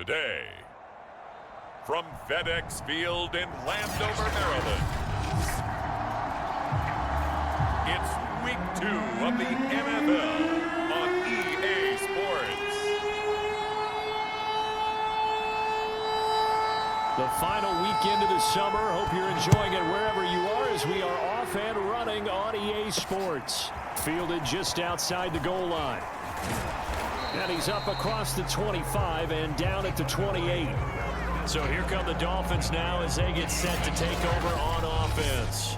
Today, from FedEx Field in Landover, Maryland, it's Week 2 of the NFL on EA Sports. The final weekend of the summer. Hope you're enjoying it wherever you are as we are off and running on EA Sports. Fielded just outside the goal line. And he's up across the 25 and down at the 28. So here come the Dolphins now as they get set to take over on offense.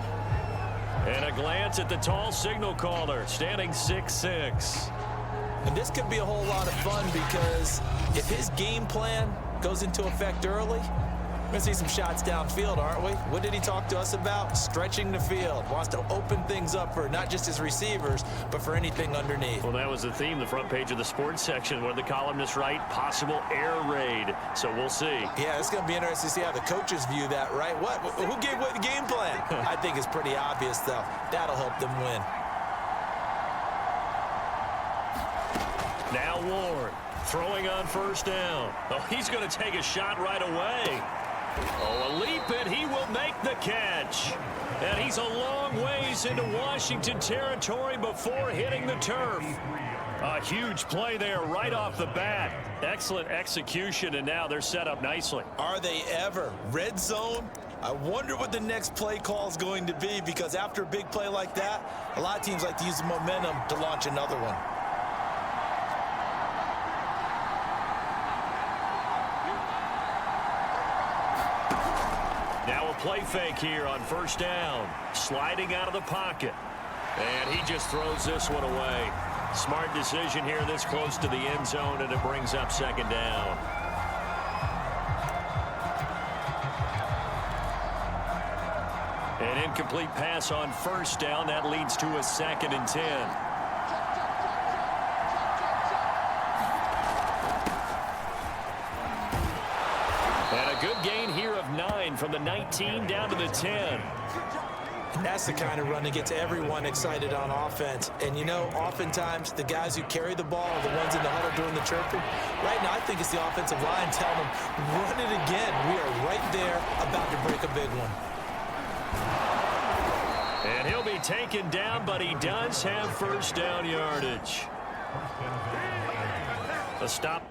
And a glance at the tall signal caller, standing 6'6". And this could be a whole lot of fun because if his game plan goes into effect early, we're going to see some shots downfield, aren't we? What did he talk to us about? Stretching the field. Wants to open things up for not just his receivers, but for anything underneath. Well, that was the theme, the front page of the sports section, where the columnists write possible air raid. So we'll see. Yeah, it's going to be interesting to see how the coaches view that, right? Who gave away the game plan? I think it's pretty obvious, though. That'll help them win. Now Ward throwing on first down. Oh, he's going to take a shot right away. Oh, a leap, and he will make the catch. And he's a long ways into Washington territory before hitting the turf. A huge play there right off the bat. Excellent execution, and now they're set up nicely. Are they ever? Red zone? I wonder what the next play call is going to be, because after a big play like that, a lot of teams like to use the momentum to launch another one. Play fake here on first down. Sliding out of the pocket. And he just throws this one away. Smart decision here this close to the end zone, and it brings up second down. An incomplete pass on first down. That leads to a 2nd and 10. Good gain here of 9 from the 19 down to the 10. And that's the kind of run that gets everyone excited on offense. And, you know, oftentimes the guys who carry the ball are the ones in the huddle doing the chirping. Right now, I think it's the offensive line telling them, run it again. We are right there about to break a big one. And he'll be taken down, but he does have first down yardage. A stop.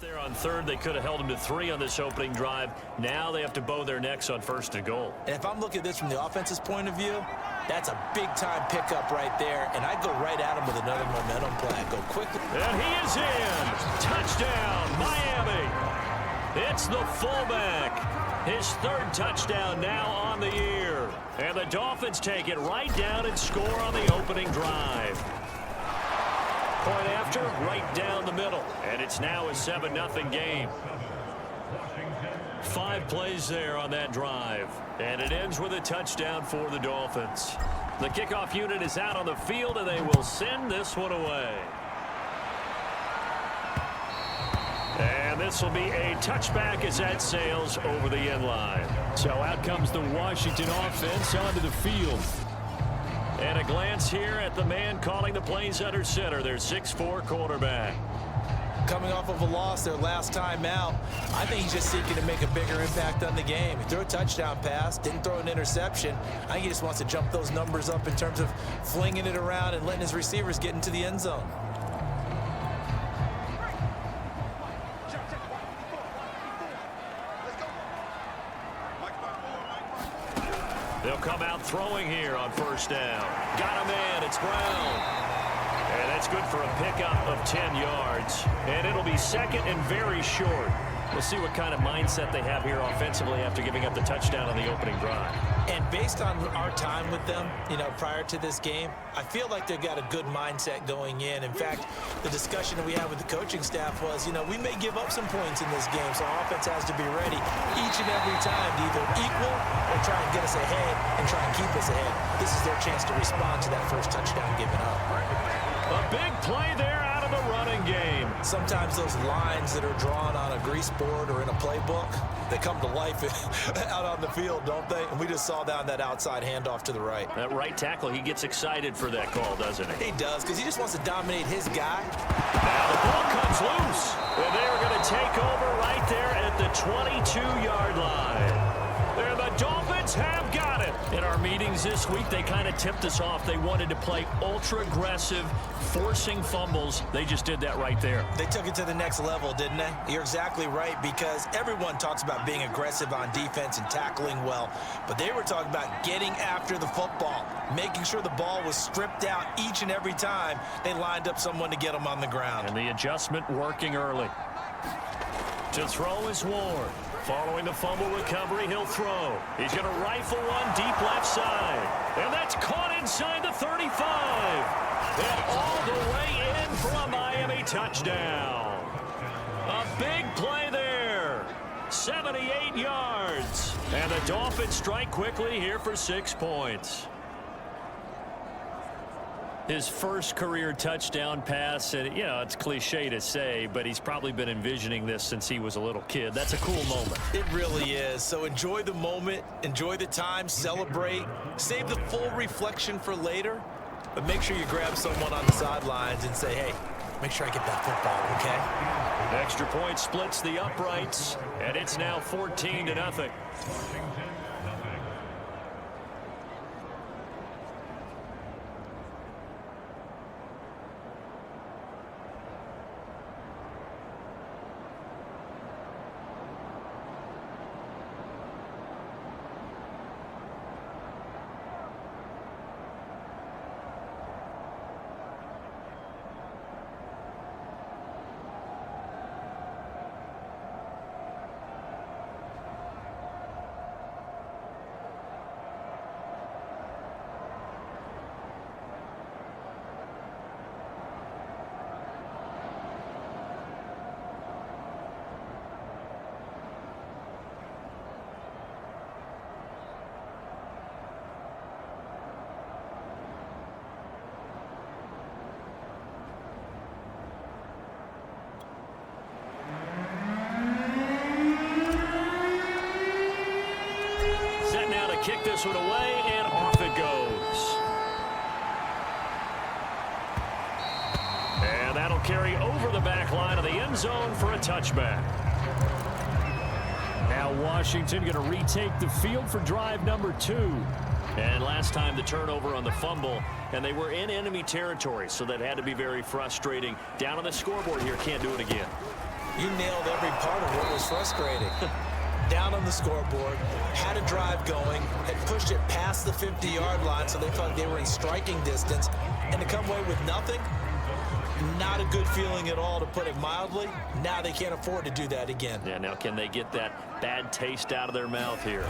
There on third, they could have held him to 3 on this opening drive. Now they have to bow their necks on 1st and goal. And if I'm looking at this from the offense's point of view, that's a big-time pickup right there. And I go right at him with another momentum play. I go quickly. And he is in. Touchdown, Miami. It's the fullback. His 3rd touchdown now on the year. And the Dolphins take it right down and score on the opening drive. Point after, right down the middle. And it's now a 7-0 game. 5 plays there on that drive. And it ends with a touchdown for the Dolphins. The kickoff unit is out on the field, and they will send this one away. And this will be a touchback as that sails over the end line. So out comes the Washington offense onto the field. And a glance here at the man calling the plays under center, their 6'4" quarterback. Coming off of a loss their last time out, I think he's just seeking to make a bigger impact on the game. He threw a touchdown pass, didn't throw an interception. I think he just wants to jump those numbers up in terms of flinging it around and letting his receivers get into the end zone. They'll come out throwing here on first down. Got him in. It's Brown. And that's good for a pickup of 10 yards. And it'll be second and very short. We'll see what kind of mindset they have here offensively after giving up the touchdown on the opening drive. And based on our time with them, prior to this game, I feel like they've got a good mindset going in. In fact, the discussion that we had with the coaching staff was, we may give up some points in this game, so our offense has to be ready each and every time to either equal or try and get us ahead and try and keep us ahead. This is their chance to respond to that first touchdown given up. A big play there out of the running game. Sometimes those lines that are drawn on a grease board or in a playbook, they come to life out on the field, don't they? And we just saw down that outside handoff to the right. That right tackle, he gets excited for that call, doesn't he? He does, because he just wants to dominate his guy. Now the ball comes loose. And they're going to take over right there at the 22-yard line. And the Dolphins have got it. In our meetings this week, they kind of tipped us off. They wanted to play ultra-aggressive, forcing fumbles. They just did that right there. They took it to the next level, didn't they? You're exactly right, because everyone talks about being aggressive on defense and tackling well. But they were talking about getting after the football, making sure the ball was stripped out each and every time they lined up someone to get them on the ground. And the adjustment working early. To throw is Ward. Following the fumble recovery, he'll throw. He's going to rifle one deep left side. And that's caught inside the 35. And all the way in for a Miami touchdown. A big play there. 78 yards. And the Dolphins strike quickly here for 6 points. His first career touchdown pass, and it's cliche to say, but he's probably been envisioning this since he was a little kid. That's a cool moment. It really is. So enjoy the moment, enjoy the time, celebrate, save the full reflection for later, but make sure you grab someone on the sidelines and say, hey, make sure I get that football, okay? Extra point splits the uprights, and it's now 14-0. Kick this one away, and off it goes. And that'll carry over the back line of the end zone for a touchback. Now Washington going to retake the field for drive number 2. And last time the turnover on the fumble, and they were in enemy territory, so that had to be very frustrating. Down on the scoreboard here, can't do it again. You nailed every part of what was frustrating. Down on the scoreboard, had a drive going, had pushed it past the 50-yard line, so they felt they were in striking distance, and to come away with nothing, not a good feeling at all, to put it mildly. Now they can't afford to do that again. Yeah, now can they get that bad taste out of their mouth here?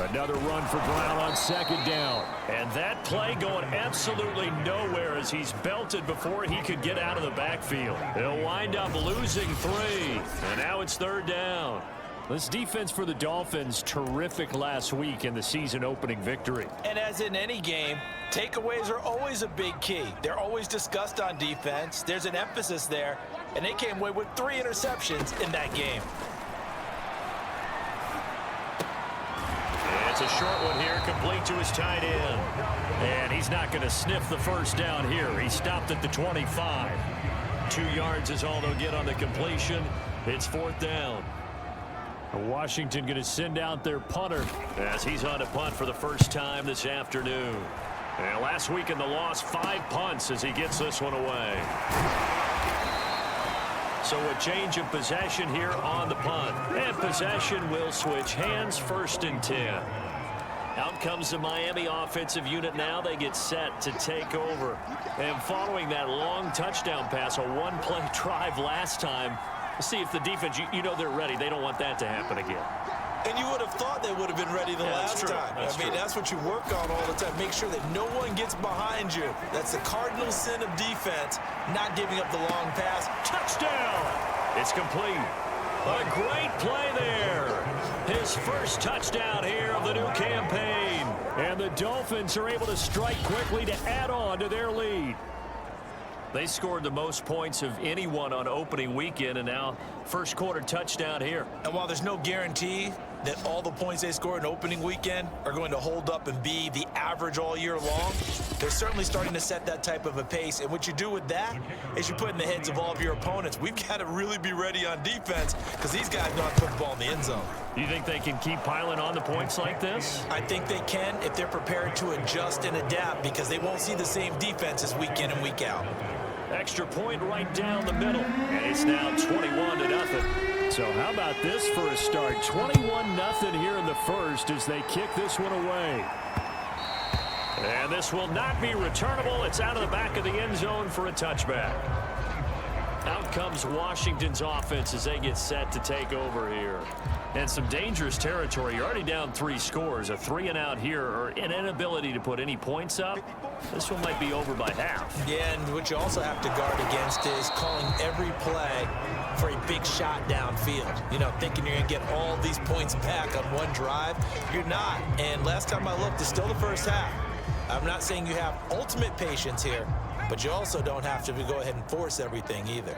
Another run for Brown on second down. And that play going absolutely nowhere as he's belted before he could get out of the backfield. He'll wind up losing 3. And now it's third down. This defense for the Dolphins, terrific last week in the season opening victory. And as in any game, takeaways are always a big key. They're always discussed on defense. There's an emphasis there, and they came away with 3 interceptions in that game. It's a short one here, complete to his tight end. And he's not going to sniff the first down here. He stopped at the 25. 2 yards is all they'll get on the completion. It's fourth down. Washington going to send out their punter as he's on to punt for the first time this afternoon. And last week in the loss, 5 punts as he gets this one away. So a change of possession here on the punt. And possession will switch hands, 1st and 10. Out comes the Miami offensive unit now. They get set to take over. And following that long touchdown pass, a one-play drive last time, see if the defense, you know they're ready. They don't want that to happen again. And you would have thought they would have been ready the last time. That's what you work on all the time. Make sure that no one gets behind you. That's the cardinal sin of defense, not giving up the long pass. Touchdown! It's complete. A great play there. His first touchdown here of the new campaign. And the Dolphins are able to strike quickly to add on to their lead. They scored the most points of anyone on opening weekend, and now first quarter touchdown here. And while there's no guarantee that all the points they score in opening weekend are going to hold up and be the average all year long, they're certainly starting to set that type of a pace. And what you do with that is you put in the heads of all of your opponents, we've got to really be ready on defense because these guys know how to put the ball in the end zone. You think they can keep piling on the points like this? I think they can if they're prepared to adjust and adapt, because they won't see the same defenses week in and week out. Extra point right down the middle, and it's now 21-0. So how about this for a start? 21-0 here in the first as they kick this one away. And this will not be returnable. It's out of the back of the end zone for a touchback. Out comes Washington's offense as they get set to take over here. And some dangerous territory. You're already down 3 scores. A 3-and-out here, or an inability to put any points up. This one might be over by half. Yeah, and what you also have to guard against is calling every play for a big shot downfield. You know, thinking you're going to get all these points back on one drive. You're not. And last time I looked, it's still the first half. I'm not saying you have ultimate patience here, but you also don't have to go ahead and force everything either.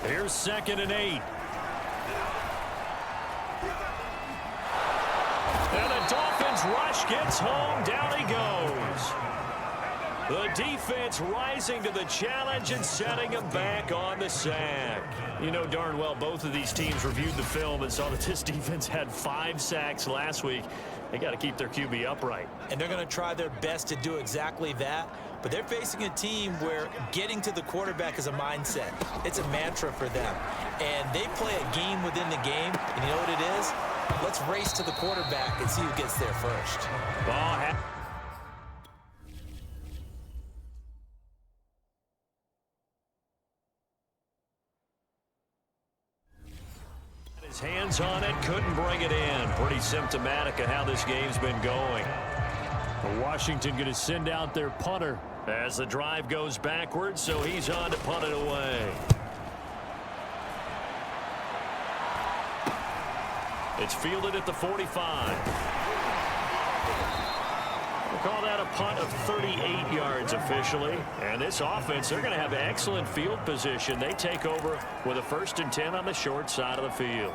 Here's 2nd and 8. And the Dolphins rush gets home. Down he goes. The defense rising to the challenge and setting him back on the sack. You know darn well both of these teams reviewed the film and saw that this defense had 5 sacks last week. They got to keep their QB upright. And they're going to try their best to do exactly that. But they're facing a team where getting to the quarterback is a mindset. It's a mantra for them. And they play a game within the game. And you know what it is? Let's race to the quarterback and see who gets there first. Ball his hands on it, couldn't bring it in. Pretty symptomatic of how this game's been going. Washington going to send out their punter as the drive goes backwards, so he's on to punt it away. It's fielded at the 45. We'll call that a punt of 38 yards officially. And this offense, they're going to have excellent field position. They take over with a 1st and 10 on the short side of the field.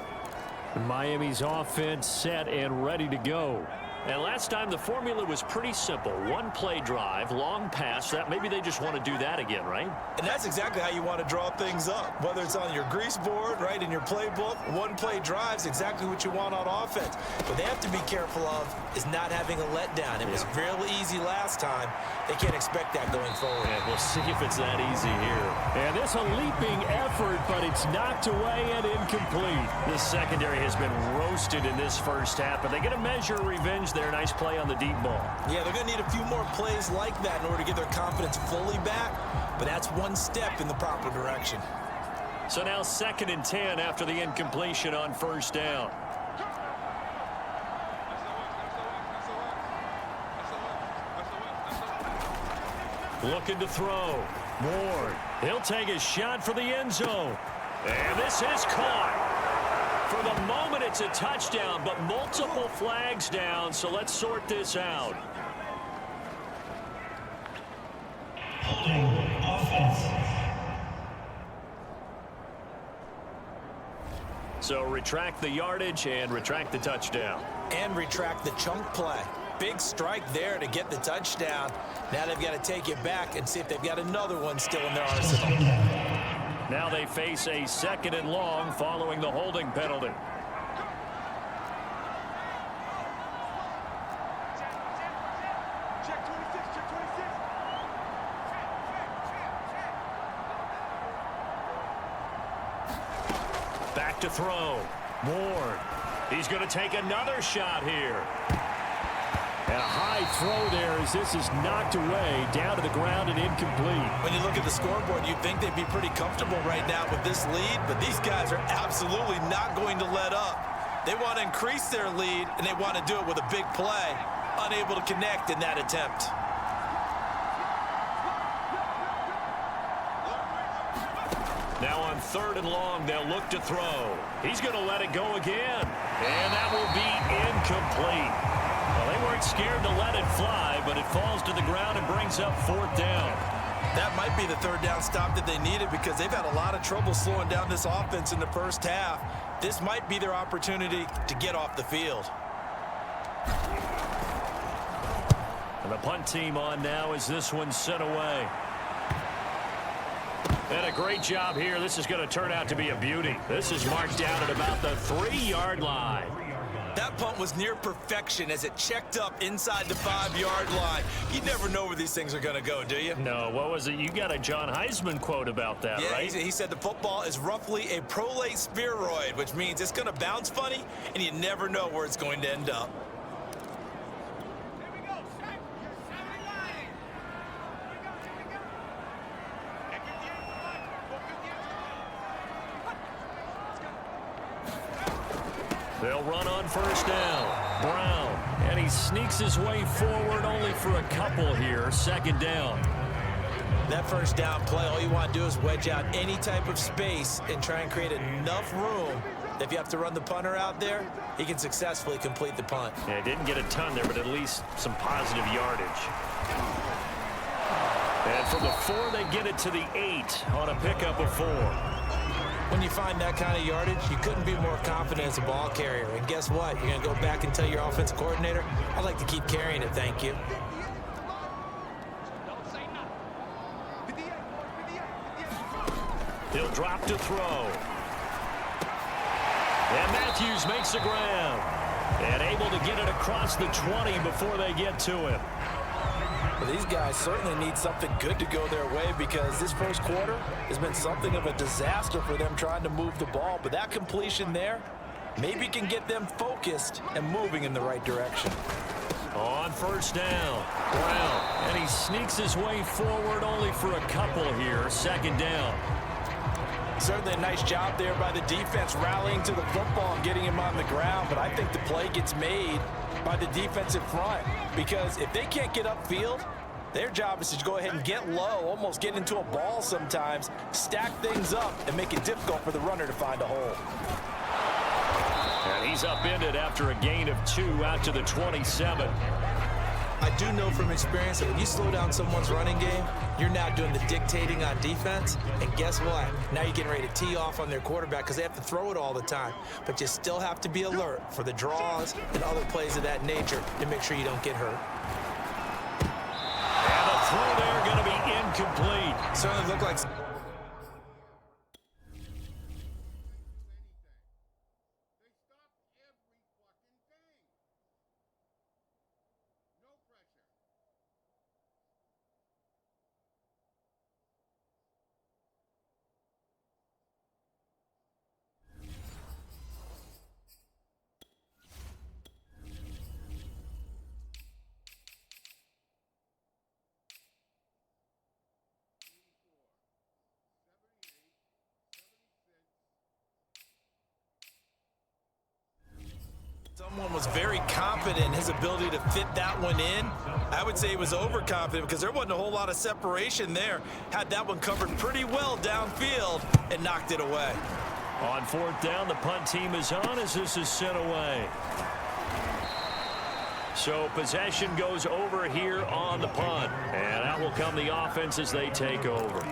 Miami's offense set and ready to go. And last time the formula was pretty simple. 1-play drive, long pass. That maybe they just want to do that again, right? And that's exactly how you want to draw things up. Whether it's on your grease board, right, in your playbook, 1-play drive's exactly what you want on offense. What they have to be careful of is not having a letdown. It was real easy last time. They can't expect that going forward. And we'll see if it's that easy here. And this a leaping effort, but it's knocked away and incomplete. The secondary has been roasted in this first half, but they get a measure of revenge there. Nice play on the deep ball. Yeah, they're going to need a few more plays like that in order to get their confidence fully back, but that's one step in the proper direction. So now 2nd and 10 after the incompletion on 1st down. Looking to throw. Ward. He'll take a shot for the end zone. And this is caught. For the moment, it's a touchdown, but multiple flags down, so let's sort this out. Holding offense. So retract the yardage and retract the touchdown. And retract the chunk play. Big strike there to get the touchdown. Now they've got to take it back and see if they've got another one still in their arsenal. Now they face a 2nd and long following the holding penalty. Back to throw. Ward. He's going to take another shot here. And a high throw there as this is knocked away, down to the ground and incomplete. When you look at the scoreboard, you'd think they'd be pretty comfortable right now with this lead, but these guys are absolutely not going to let up. They want to increase their lead, and they want to do it with a big play. Unable to connect in that attempt. Now on 3rd and long, they'll look to throw. He's going to let it go again. And that will be incomplete. Well, they weren't scared to let it fly, but it falls to the ground and brings up 4th down. That might be the 3rd down stop that they needed because they've had a lot of trouble slowing down this offense in the first half. This might be their opportunity to get off the field. And the punt team on now as this one's sent away. And a great job here. This is going to turn out to be a beauty. This is marked down at about the 3-yard line. That punt was near perfection as it checked up inside the 5-yard line. You never know where these things are going to go, do you? No, what was it? You got a John Heisman quote about that, right? He said the football is roughly a prolate spheroid, which means it's going to bounce funny, and you never know where it's going to end up. They'll run on 1st down. Brown, and he sneaks his way forward only for a couple here. 2nd down. That 1st down play, all you want to do is wedge out any type of space and try and create enough room that if you have to run the punter out there, he can successfully complete the punt. Yeah, didn't get a ton there, but at least some positive yardage. And from the 4, they get it to the 8 on a pickup of 4. When you find that kind of yardage, you couldn't be more confident as a ball carrier. And guess what? You're going to go back and tell your offensive coordinator, I'd like to keep carrying it, thank you. He'll drop to throw. And Matthews makes the ground. And able to get it across the 20 before they get to him. Well, these guys certainly need something good to go their way because this first quarter has been something of a disaster for them trying to move the ball. But that completion there maybe can get them focused and moving in the right direction. On 1st down, Brown, and he sneaks his way forward only for a couple here. 2nd down. Certainly a nice job there by the defense rallying to the football and getting him on the ground. But I think the play gets made by the defensive front because if they can't get upfield, their job is to go ahead and get low, almost get into a ball sometimes, stack things up, and make it difficult for the runner to find a hole. And he's upended after a gain of 2 out to the 27. I do know from experience that when you slow down someone's running game, you're now doing the dictating on defense. And guess what? Now you're getting ready to tee off on their quarterback because they have to throw it all the time. But you still have to be alert for the draws and other plays of that nature to make sure you don't get hurt. And the throw there going to be incomplete. Certainly looked like... Someone was very confident in his ability to fit that one in. I would say he was overconfident because there wasn't a whole lot of separation there. Had that one covered pretty well downfield and knocked it away. On 4th down, the punt team is on as this is sent away. So possession goes over here on the punt. And out will come the offense as they take over.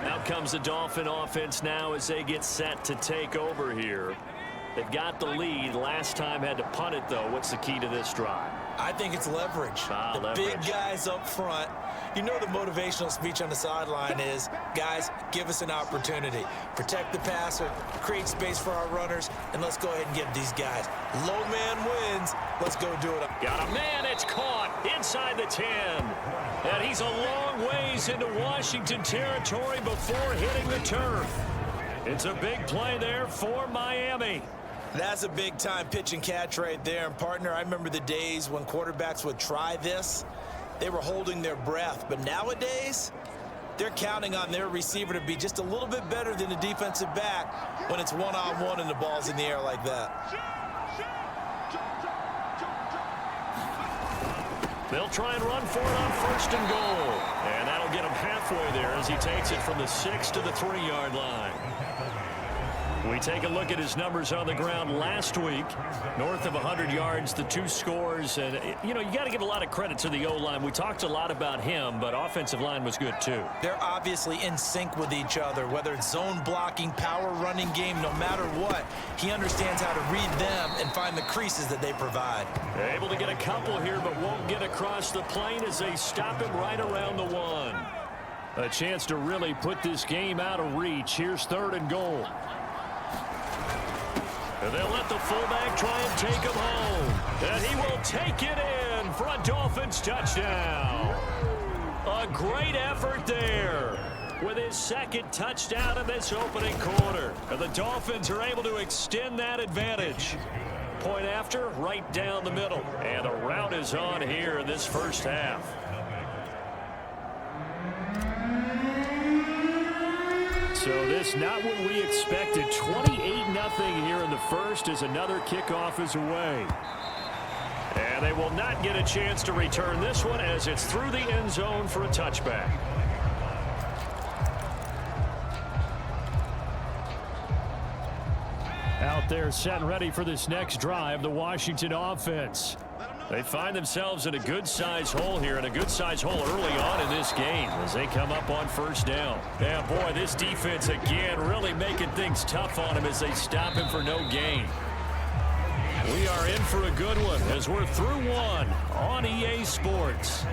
Out comes the Dolphin offense now as they get set to take over here. They've got the lead. Last time had to punt it, though. What's the key to this drive? I think it's leverage. Leverage. Big guys up front. You know the motivational speech on the sideline is, guys, give us an opportunity. Protect the passer, create space for our runners, and let's go ahead and give these guys. Low man wins. Let's go do it. Got a man. It's caught inside the 10. And he's a long ways into Washington territory before hitting the turf. It's a big play there for Miami. That's a big-time pitch and catch right there. And, partner, I remember the days when quarterbacks would try this. They were holding their breath. But nowadays, they're counting on their receiver to be just a little bit better than the defensive back when it's one-on-one and the ball's in the air like that. They'll try and run for it on 1st and goal. And that'll get him halfway there as he takes it from the 6 to the 3-yard line. We take a look at his numbers on the ground last week. North of 100 yards, the 2 scores. And, you know, you got to give a lot of credit to the O-line. We talked a lot about him, but offensive line was good too. They're obviously in sync with each other, whether it's zone blocking, power running game, no matter what. He understands how to read them and find the creases that they provide. They're able to get a couple here, but won't get across the plane as they stop him right around the 1. A chance to really put this game out of reach. Here's 3rd and goal. And they'll let the fullback try and take him home. And he will take it in for a Dolphins touchdown. A great effort there with his 2nd touchdown in this opening quarter. And the Dolphins are able to extend that advantage. Point after, right down the middle. And the route is on here in this first half. So this not what we expected. 28-0 here in the first as another kickoff is away. And they will not get a chance to return this one as it's through the end zone for a touchback. Out there set and ready for this next drive, the Washington offense. They find themselves in a good-sized hole here, and a good-sized hole early on in this game as they come up on 1st down. Yeah, boy, this defense again really making things tough on him as they stop him for no gain. We are in for a good one as we're through one on EA Sports.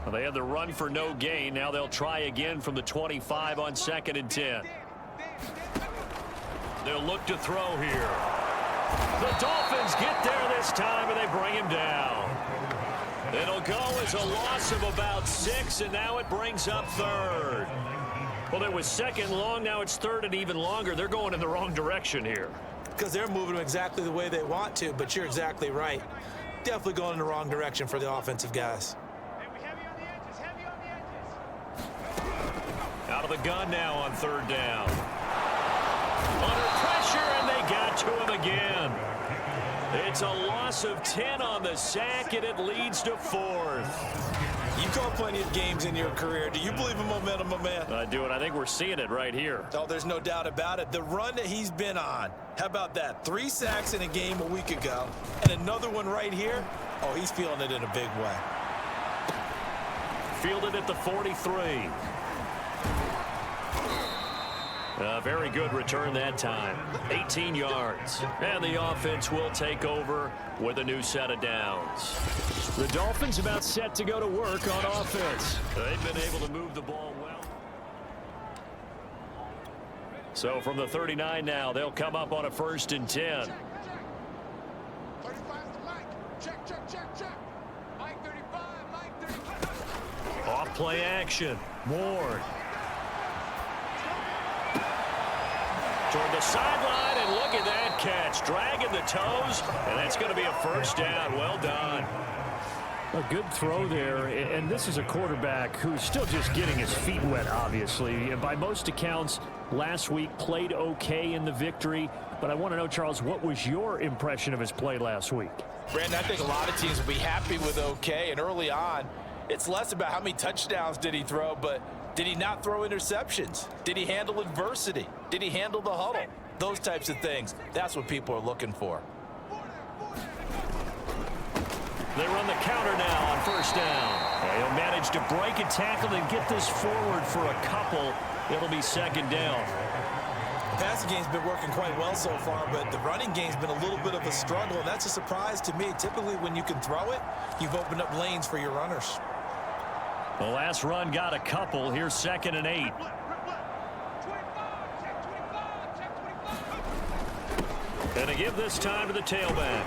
Well, they had the run for no gain. Now they'll try again from the 25 on 2nd and 10. They'll look to throw here. The Dolphins get there this time, and they bring him down. It'll go as a loss of about 6, and now it brings up 3rd. Well, it was 2nd long. Now it's 3rd and even longer. They're going in the wrong direction here. Because they're moving exactly the way they want to, but you're exactly right. Definitely going in the wrong direction for the offensive guys. Out of the gun now on 3rd down. Under pressure, and they got to him again. It's a loss of 10 on the sack, and it leads to 4th. You call plenty of games in your career. Do you believe in momentum, my man? I do, and I think we're seeing it right here. Oh, there's no doubt about it. The run that he's been on. How about that? 3 sacks in a game a week ago, and another one right here. Oh, he's feeling it in a big way. Fielded at the 43. A very good return that time. 18 yards. And the offense will take over with a new set of downs. The Dolphins about set to go to work on offense. They've been able to move the ball well. So from the 39 now, they'll come up on a 1st and 10. 35 to Mike. Check, check, check, check. Mike 35, Mike 35. Off play action. Ward. Toward the sideline, and look at that catch. Dragging the toes, and that's going to be a 1st down. Well done. A good throw there, and this is a quarterback who's still just getting his feet wet, obviously. By most accounts, last week played okay in the victory. But I want to know, Charles, what was your impression of his play last week? Brandon, I think a lot of teams will be happy with okay, and early on, it's less about how many touchdowns did he throw, but did he not throw interceptions? Did he handle adversity? Did he handle the huddle? Those types of things. That's what people are looking for. They run the counter now on 1st down. He'll manage to break a tackle and get this forward for a couple. It'll be 2nd down. The passing game's been working quite well so far, but the running game's been a little bit of a struggle, and that's a surprise to me. Typically, when you can throw it, you've opened up lanes for your runners. The last run got a couple. Here's 2nd and 8. And to give this time to the tailback.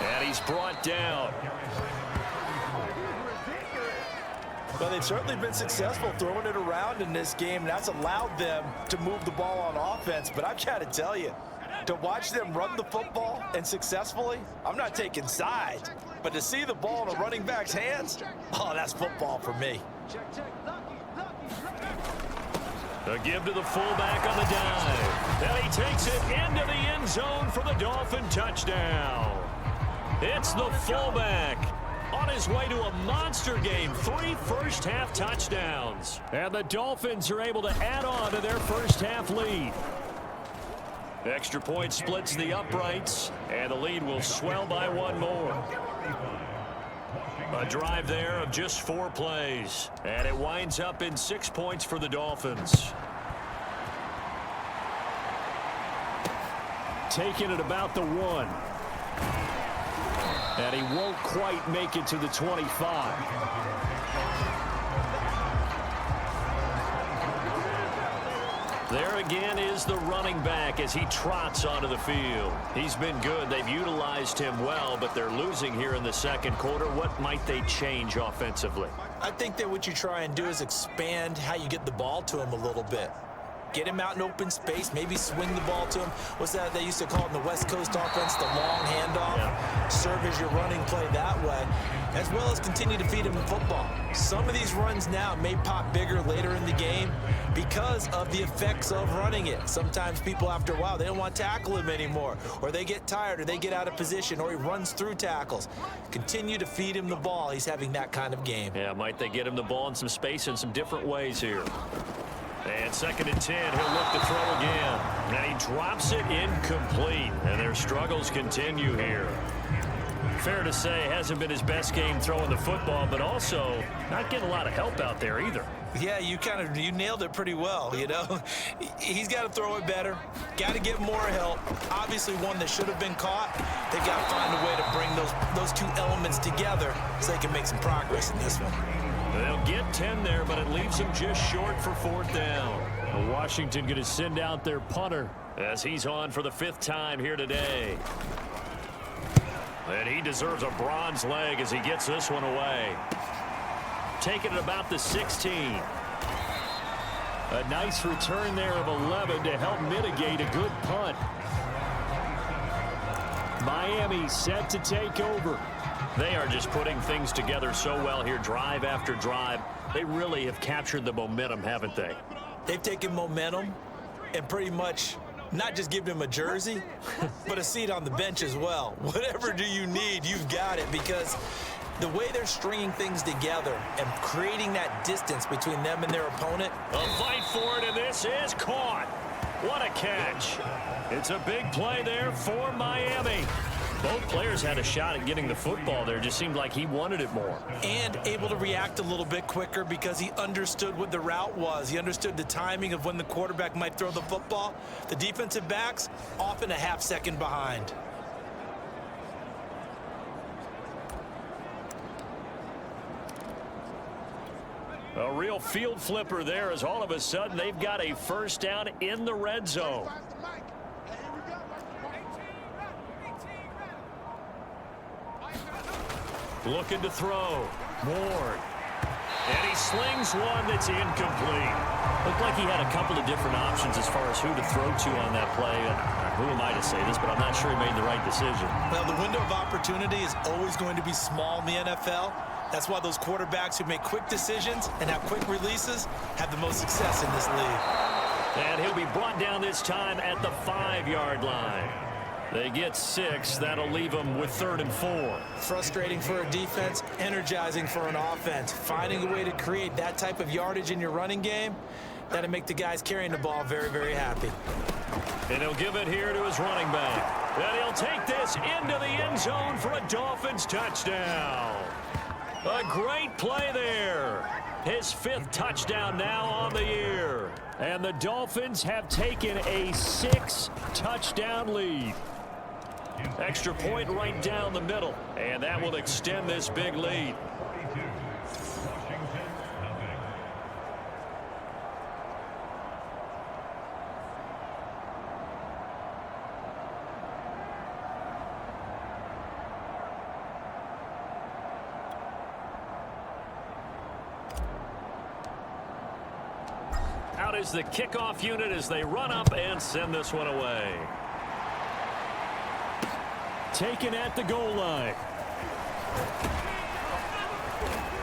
And he's brought down. Well, they've certainly been successful throwing it around in this game. That's allowed them to move the ball on offense. But I've got to tell you, to watch them run the football and successfully, I'm not taking sides. But to see the ball in a running back's hands, oh, that's football for me. A give to the fullback on the dive. And he takes it into the end zone for the Dolphin touchdown. It's the fullback on his way to a monster game. 3 first-half touchdowns. And the Dolphins are able to add on to their first-half lead. Extra point splits the uprights, and the lead will swell by 1 more. A drive there of just 4 plays, and it winds up in 6 points for the Dolphins. Taking it about the 1. And he won't quite make it to the 25. There again is the running back as he trots onto the field. He's been good. They've utilized him well, but they're losing here in the second quarter. What might they change offensively? I think that what you try and do is expand how you get the ball to him a little bit. Get him out in open space, maybe swing the ball to him. What's that they used to call in the West Coast offense, the long handoff? Yeah. Serve as your running play that way, as well as continue to feed him the football. Some of these runs now may pop bigger later in the game because of the effects of running it. Sometimes people, after a while, they don't want to tackle him anymore, or they get tired, or they get out of position, or he runs through tackles. Continue to feed him the ball. He's having that kind of game. Yeah, might they get him the ball in some space in some different ways here. And 2nd and 10, he'll look to throw again. And he drops it incomplete. And their struggles continue here. Fair to say, hasn't been his best game throwing the football, but also not getting a lot of help out there either. Yeah, you nailed it pretty well, you know. He's got to throw it better. Got to get more help. Obviously one that should have been caught. They've got to find a way to bring those 2 elements together so they can make some progress in this one. They'll get 10 there, but it leaves them just short for 4th down. Washington going to send out their punter as he's on for the 5th time here today. And he deserves a bronze leg as he gets this one away. Taking it about the 16. A nice return there of 11 to help mitigate a good punt. Miami set to take over. They are just putting things together so well here, drive after drive. They really have captured the momentum, haven't they? They've taken momentum and pretty much not just given him a jersey, but a seat on the bench as well. Whatever do you need, you've got it, because the way they're stringing things together and creating that distance between them and their opponent. A fight for it, and this is caught. What a catch. It's a big play there for Miami. Both players had a shot at getting the football there. Just seemed like he wanted it more. And able to react a little bit quicker because he understood what the route was. He understood the timing of when the quarterback might throw the football. The defensive backs often a half second behind. A real field flipper there as all of a sudden they've got a 1st down in the red zone. Looking to throw. Ward. And he slings one that's incomplete. Looked like he had a couple of different options as far as who to throw to on that play. Who am I to say this, but I'm not sure he made the right decision. Well, the window of opportunity is always going to be small in the NFL. That's why those quarterbacks who make quick decisions and have quick releases have the most success in this league. And he'll be brought down this time at the 5-yard line. They get 6. That'll leave them with 3rd and 4. Frustrating for a defense, energizing for an offense. Finding a way to create that type of yardage in your running game, that'll make the guys carrying the ball very, very happy. And he'll give it here to his running back. And he'll take this into the end zone for a Dolphins touchdown. A great play there. His 5th touchdown now on the year. And the Dolphins have taken a 6-touchdown lead. Extra point right down the middle. And that will extend this big lead. is the kickoff unit as they run up and send this one away. Taken at the goal line.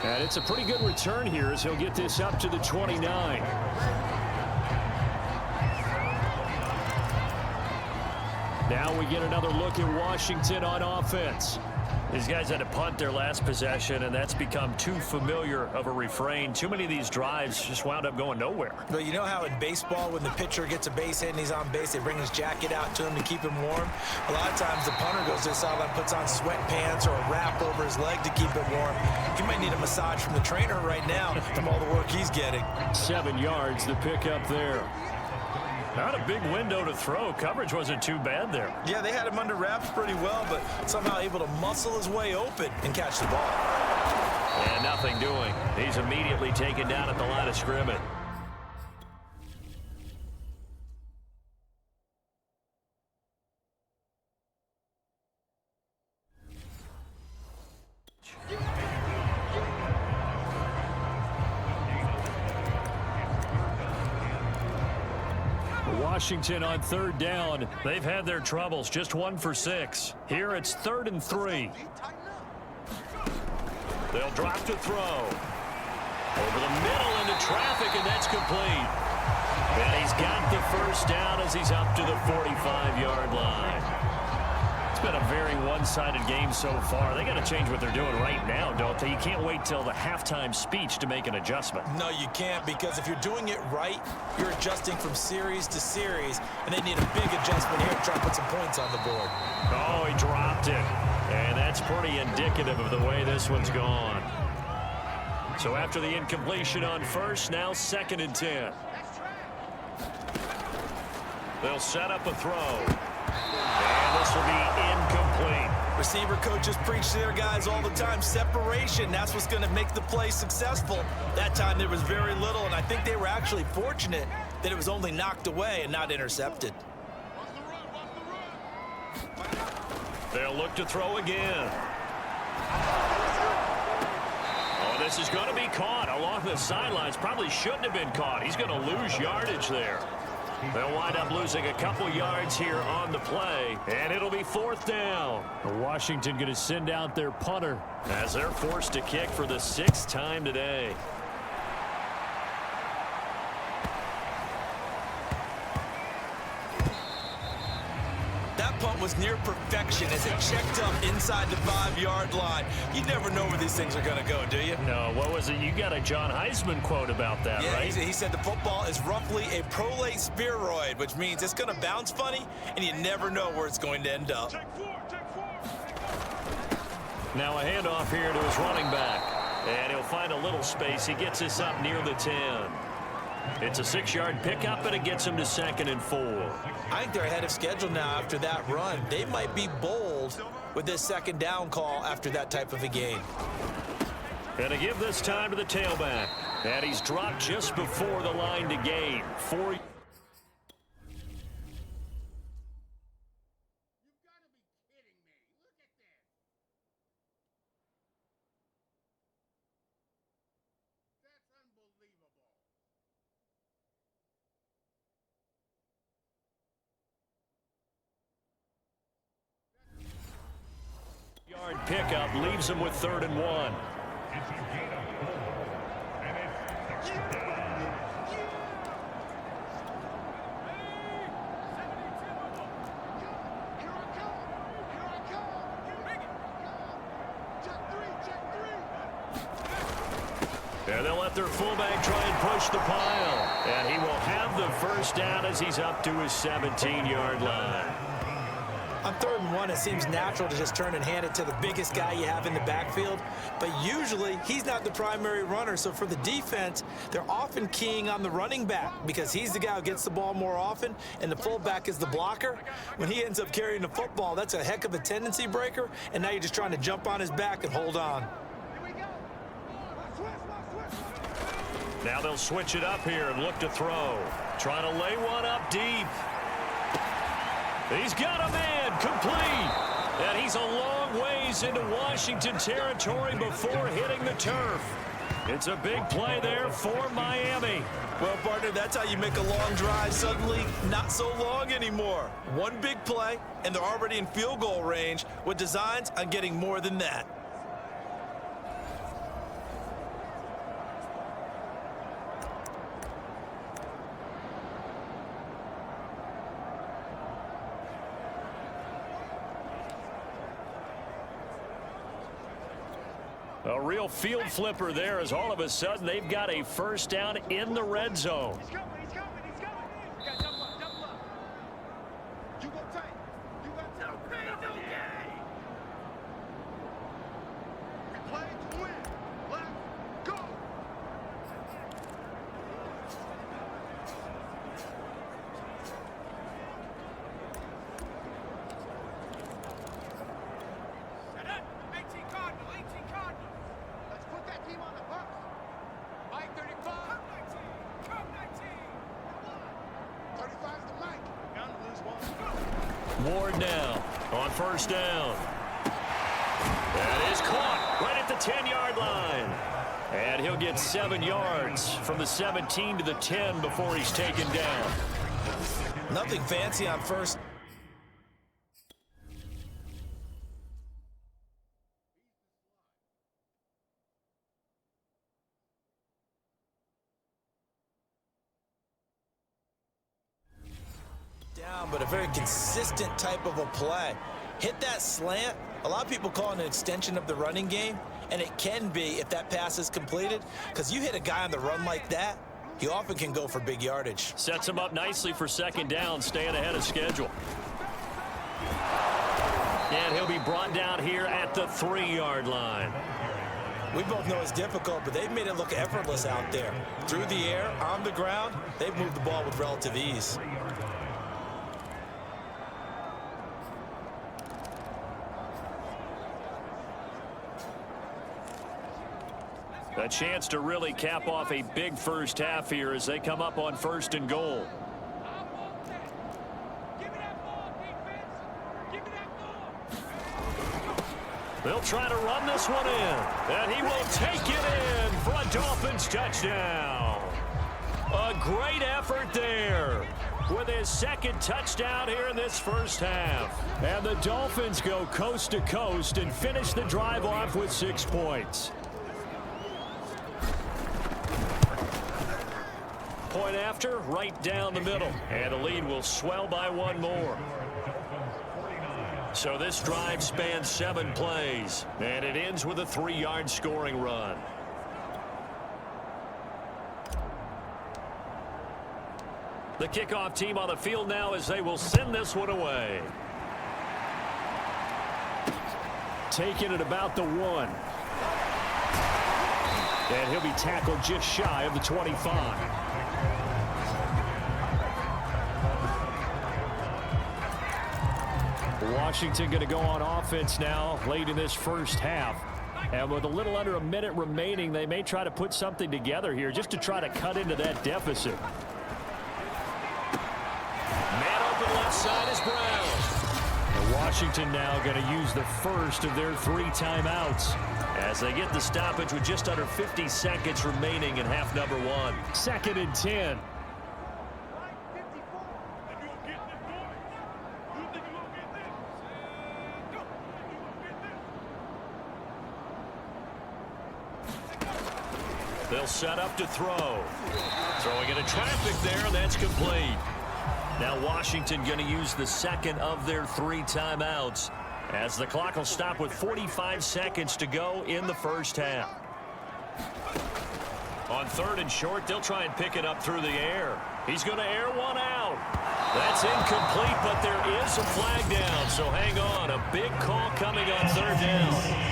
And it's a pretty good return here as he'll get this up to the 29. Now we get another look at Washington on offense. These guys had to punt their last possession, and that's become too familiar of a refrain. Too many of these drives just wound up going nowhere. But you know how in baseball, when the pitcher gets a base hit and he's on base, they bring his jacket out to him to keep him warm? A lot of times the punter goes to the sideline, puts on sweatpants or a wrap over his leg to keep it warm. He might need a massage from the trainer right now from all the work he's getting. 7 yards, the pickup there. Not a big window to throw. Coverage wasn't too bad there. Yeah, they had him under wraps pretty well, but somehow able to muscle his way open and catch the ball. And nothing doing. He's immediately taken down at the line of scrimmage. Washington on 3rd down. They've had their troubles, just 1 for 6. Here it's 3rd and 3. They'll drop to throw. Over the middle into traffic, and that's complete. And he's got the first down as he's up to the 45-yard line. It's been a very one-sided game so far. They got to change what they're doing right now, don't they? You can't wait till the halftime speech to make an adjustment. No, you can't, because if you're doing it right, you're adjusting from series to series, and they need a big adjustment here to try to put some points on the board. Oh, he dropped it. And that's pretty indicative of the way this one's gone. So after the incompletion on first, now 2nd and 10. They'll set up a throw. And this will be incomplete. Receiver coaches preach to their guys all the time. Separation, that's what's going to make the play successful. That time there was very little, and I think they were actually fortunate that it was only knocked away and not intercepted. They'll look to throw again. Oh, this is going to be caught along the sidelines. Probably shouldn't have been caught. He's going to lose yardage there. They'll wind up losing a couple yards here on the play, and it'll be 4th down. Washington going to send out their punter as they're forced to kick for the 6th time today. That punt was near perfection as it checked up inside the 5-yard line. You never know where these things are going to go, do you? No, what was it? You got a John Heisman quote about that, yeah, right? He said the football is roughly a prolate spheroid, which means it's going to bounce funny, and you never know where it's going to end up. Now a handoff here to his running back. And he'll find a little space. He gets this up near the 10. It's a 6-yard pickup, and it gets him to 2nd and 4. I think they're ahead of schedule now after that run. They might be bold with this 2nd down call after that type of a game. And to give this time to the tailback. And he's dropped just before the line to gain. 4. Yard pickup leaves him with 3rd and 1. And they'll let their fullback try and push the pile. And he will have the first down as he's up to his 17-yard line. On 3rd and 1, it seems natural to just turn and hand it to the biggest guy you have in the backfield. But usually, he's not the primary runner. So for the defense, they're often keying on the running back because he's the guy who gets the ball more often, and the fullback is the blocker. When he ends up carrying the football, that's a heck of a tendency breaker, and now you're just trying to jump on his back and hold on. Now they'll switch it up here and look to throw. Trying to lay one up deep. He's got a man, complete. And he's a long ways into Washington territory before hitting the turf. It's a big play there for Miami. Well, partner, that's how you make a long drive suddenly not so long anymore. One big play, and they're already in field goal range with designs on getting more than that. A real field flipper there as all of a sudden they've got a first down in the red zone. He's coming, he's coming, he's coming. You got double up, double up. You go tight. You got no pain, no gain. We play to win. Let's go. Set up. 18 Cardinal, 18 Cardinal. Let's put that team on the bus. Mike 35. Come 19. Come 19. 35's the Mike. Down to lose one. Ward now on first down. That is caught right at the 10-yard line. And he'll get 7 yards from the 17 to the 10 before he's taken down. Nothing fancy on first. Down, but a very consistent type of a play. Hit that slant. A lot of people call it an extension of the running game, and it can be if that pass is completed, because you hit a guy on the run like that, he often can go for big yardage. Sets him up nicely for second down, staying ahead of schedule. And he'll be brought down here at the 3-yard line. We both know it's difficult, but they've made it look effortless out there. Through the air, on the ground, they've moved the ball with relative ease. A chance to really cap off a big first half here as they come up on first and goal. Give me that ball, defense. Give me that ball. They'll try to run this one in, and he will take it in for a Dolphins touchdown. A great effort there with his second touchdown here in this first half. And the Dolphins go coast to coast and finish the drive off with 6 points. Point after, right down the middle. And the lead will swell by 1 more. So this drive spans 7 plays, and it ends with a 3-yard scoring run. The kickoff team on the field now as they will send this one away. Taking it about the 1. And he'll be tackled just shy of the 25. Washington going to go on offense now late in this first half. And with a little under a minute remaining, they may try to put something together here just to try to cut into that deficit. Man open left side is Brown. And Washington now going to use the first of their 3 timeouts as they get the stoppage with just under 50 seconds remaining in half number 1. 2nd and 10. They'll set up to throw. Throwing into traffic there, and that's complete. Now Washington going to use the second of their 3 timeouts as the clock will stop with 45 seconds to go in the first half. On 3rd and short, they'll try and pick it up through the air. He's going to air one out. That's incomplete, but there is a flag down, so hang on. A big call coming on 3rd down.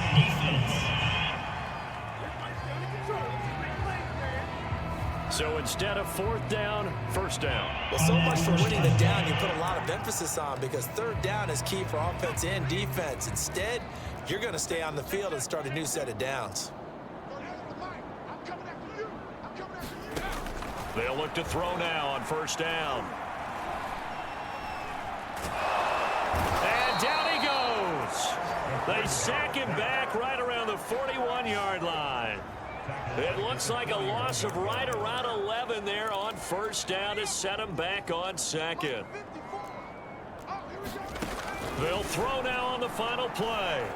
So instead of 4th down, 1st down. Well, so much for winning the down you put a lot of emphasis on, because 3rd down is key for offense and defense. Instead, you're going to stay on the field and start a new set of downs. They'll look to throw now on 1st down. And down he goes. They sack him back right around the 41-yard line. It looks like a loss of right around 11 there on first down to set them back on second. They'll throw now on the final play.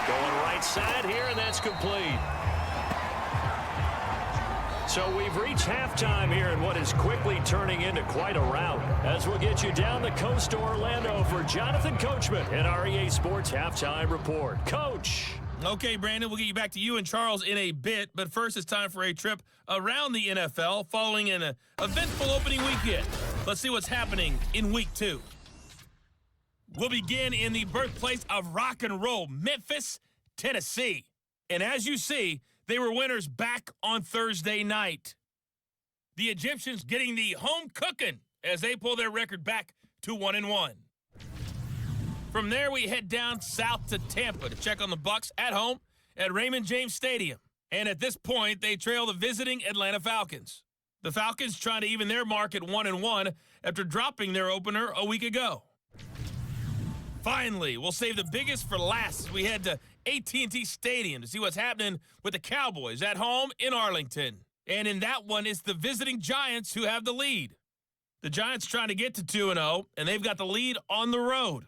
Going right side here, and that's complete. So we've reached halftime here in what is quickly turning into quite a rout. As we'll get you down the coast to Orlando for Jonathan Coachman in our EA Sports Halftime Report. Coach. Okay, Brandon, we'll get you back to you and Charles in a bit, but first it's time for a trip around the NFL following an eventful opening weekend. Let's see what's happening in Week 2. We'll begin in the birthplace of rock and roll, Memphis, Tennessee. And as you see, they were winners back on Thursday night. The Egyptians getting the home cooking as they pull their record back to 1-1. From there, we head down south to Tampa to check on the Bucs at home at Raymond James Stadium. And at this point, they trail the visiting Atlanta Falcons. The Falcons trying to even their mark at 1-1 after dropping their opener a week ago. Finally, we'll save the biggest for last as we head to AT&T Stadium to see what's happening with the Cowboys at home in Arlington. And in that one, it's the visiting Giants who have the lead. The Giants trying to get to 2-0, and they've got the lead on the road.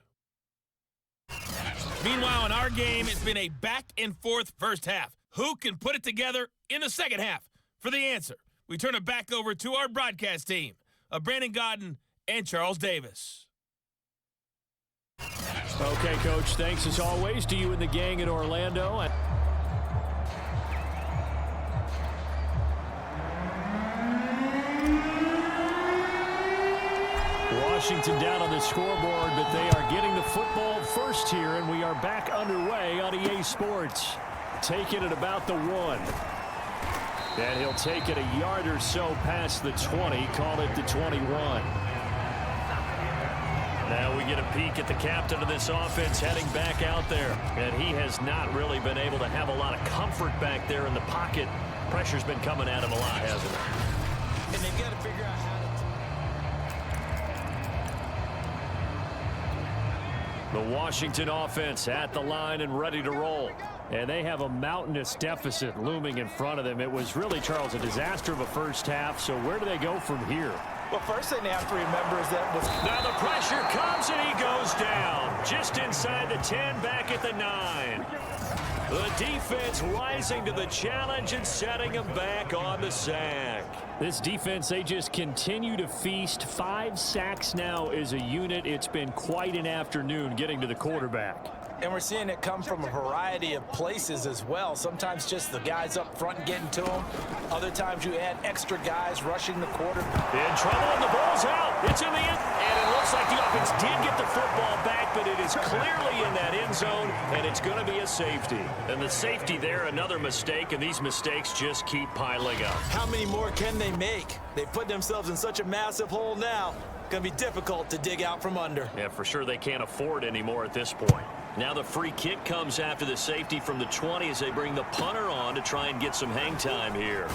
Meanwhile, in our game, it's been a back-and-forth first half. Who can put it together in the second half? For the answer, we turn it back over to our broadcast team of Brandon Godden and Charles Davis. Okay, Coach, thanks as always to you and the gang in Orlando. Washington down on the scoreboard, but they are getting the football first here, and we are back underway on EA Sports. Taking it about the 1. And he'll take it a yard or so past the 20, call it the 21. Now we get a peek at the captain of this offense heading back out there. And he has not really been able to have a lot of comfort back there in the pocket. Pressure's been coming at him a lot, hasn't it? And they've got to figure out how to... The Washington offense at the line and ready to roll. And they have a mountainous deficit looming in front of them. It was really, Charles, a disaster of a first half. So where do they go from here? Well, first thing they have to remember is that... Now the pressure comes and he goes down. Just inside the 10, back at the 9. The defense rising to the challenge and setting them back on the sack. This defense, they just continue to feast. 5 sacks now as a unit. It's been quite an afternoon getting to the quarterback. And we're seeing it come from a variety of places as well. Sometimes just the guys up front and getting to them. Other times you add extra guys rushing the quarter. In trouble, and the ball's out. It's in the end. And it looks like the offense did get the football back, but it is clearly in that end zone, and it's going to be a safety. And the safety there, another mistake, and these mistakes just keep piling up. How many more can they make? They put themselves in such a massive hole now. Going to be difficult to dig out from under. Yeah, for sure they can't afford anymore at this point. Now the free kick comes after the safety from the 20 as they bring the punter on to try and get some hang time here.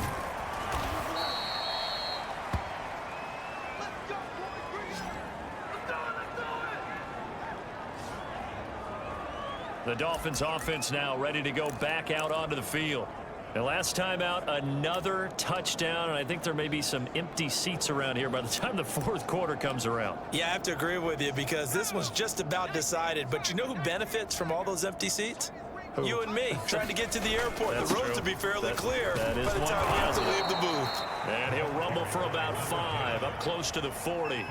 The Dolphins offense now ready to go back out onto the field. The last time out, another touchdown, and I think there may be some empty seats around here by the time the fourth quarter comes around. Yeah, I have to agree with you because this one's just about decided. But you know who benefits from all those empty seats? Who? You and me, trying to get to the airport. The roads will be fairly clear by the time we have to leave the booth. And he'll rumble for about 5, up close to the 40.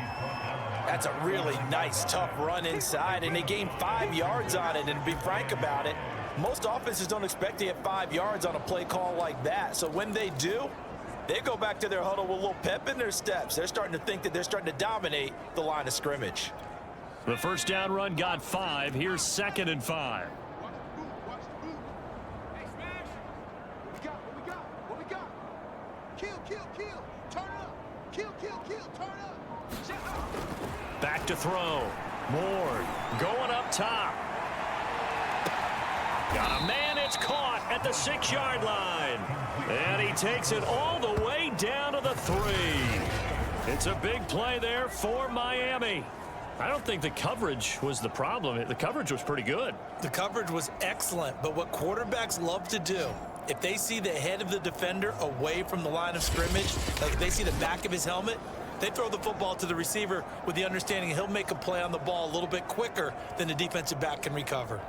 That's a really nice, tough run inside, and they gained 5 yards on it. And to be frank about it, most offenses don't expect to get 5 yards on a play call like that. So when they do, they go back to their huddle with a little pep in their steps. They're starting to think that they're starting to dominate the line of scrimmage. The first down run got 5. Here's 2nd and 5. Hey, Smash! What we got? Kill, turn up! Kill, turn up! Shut up! Back to throw. Moore going up top. Got a man, it's caught at the 6-yard line. And he takes it all the way down to the 3. It's a big play there for Miami. I don't think the coverage was the problem. The coverage was pretty good. The coverage was excellent, but what quarterbacks love to do, if they see the head of the defender away from the line of scrimmage, like if they see the back of his helmet, they throw the football to the receiver with the understanding he'll make a play on the ball a little bit quicker than the defensive back can recover.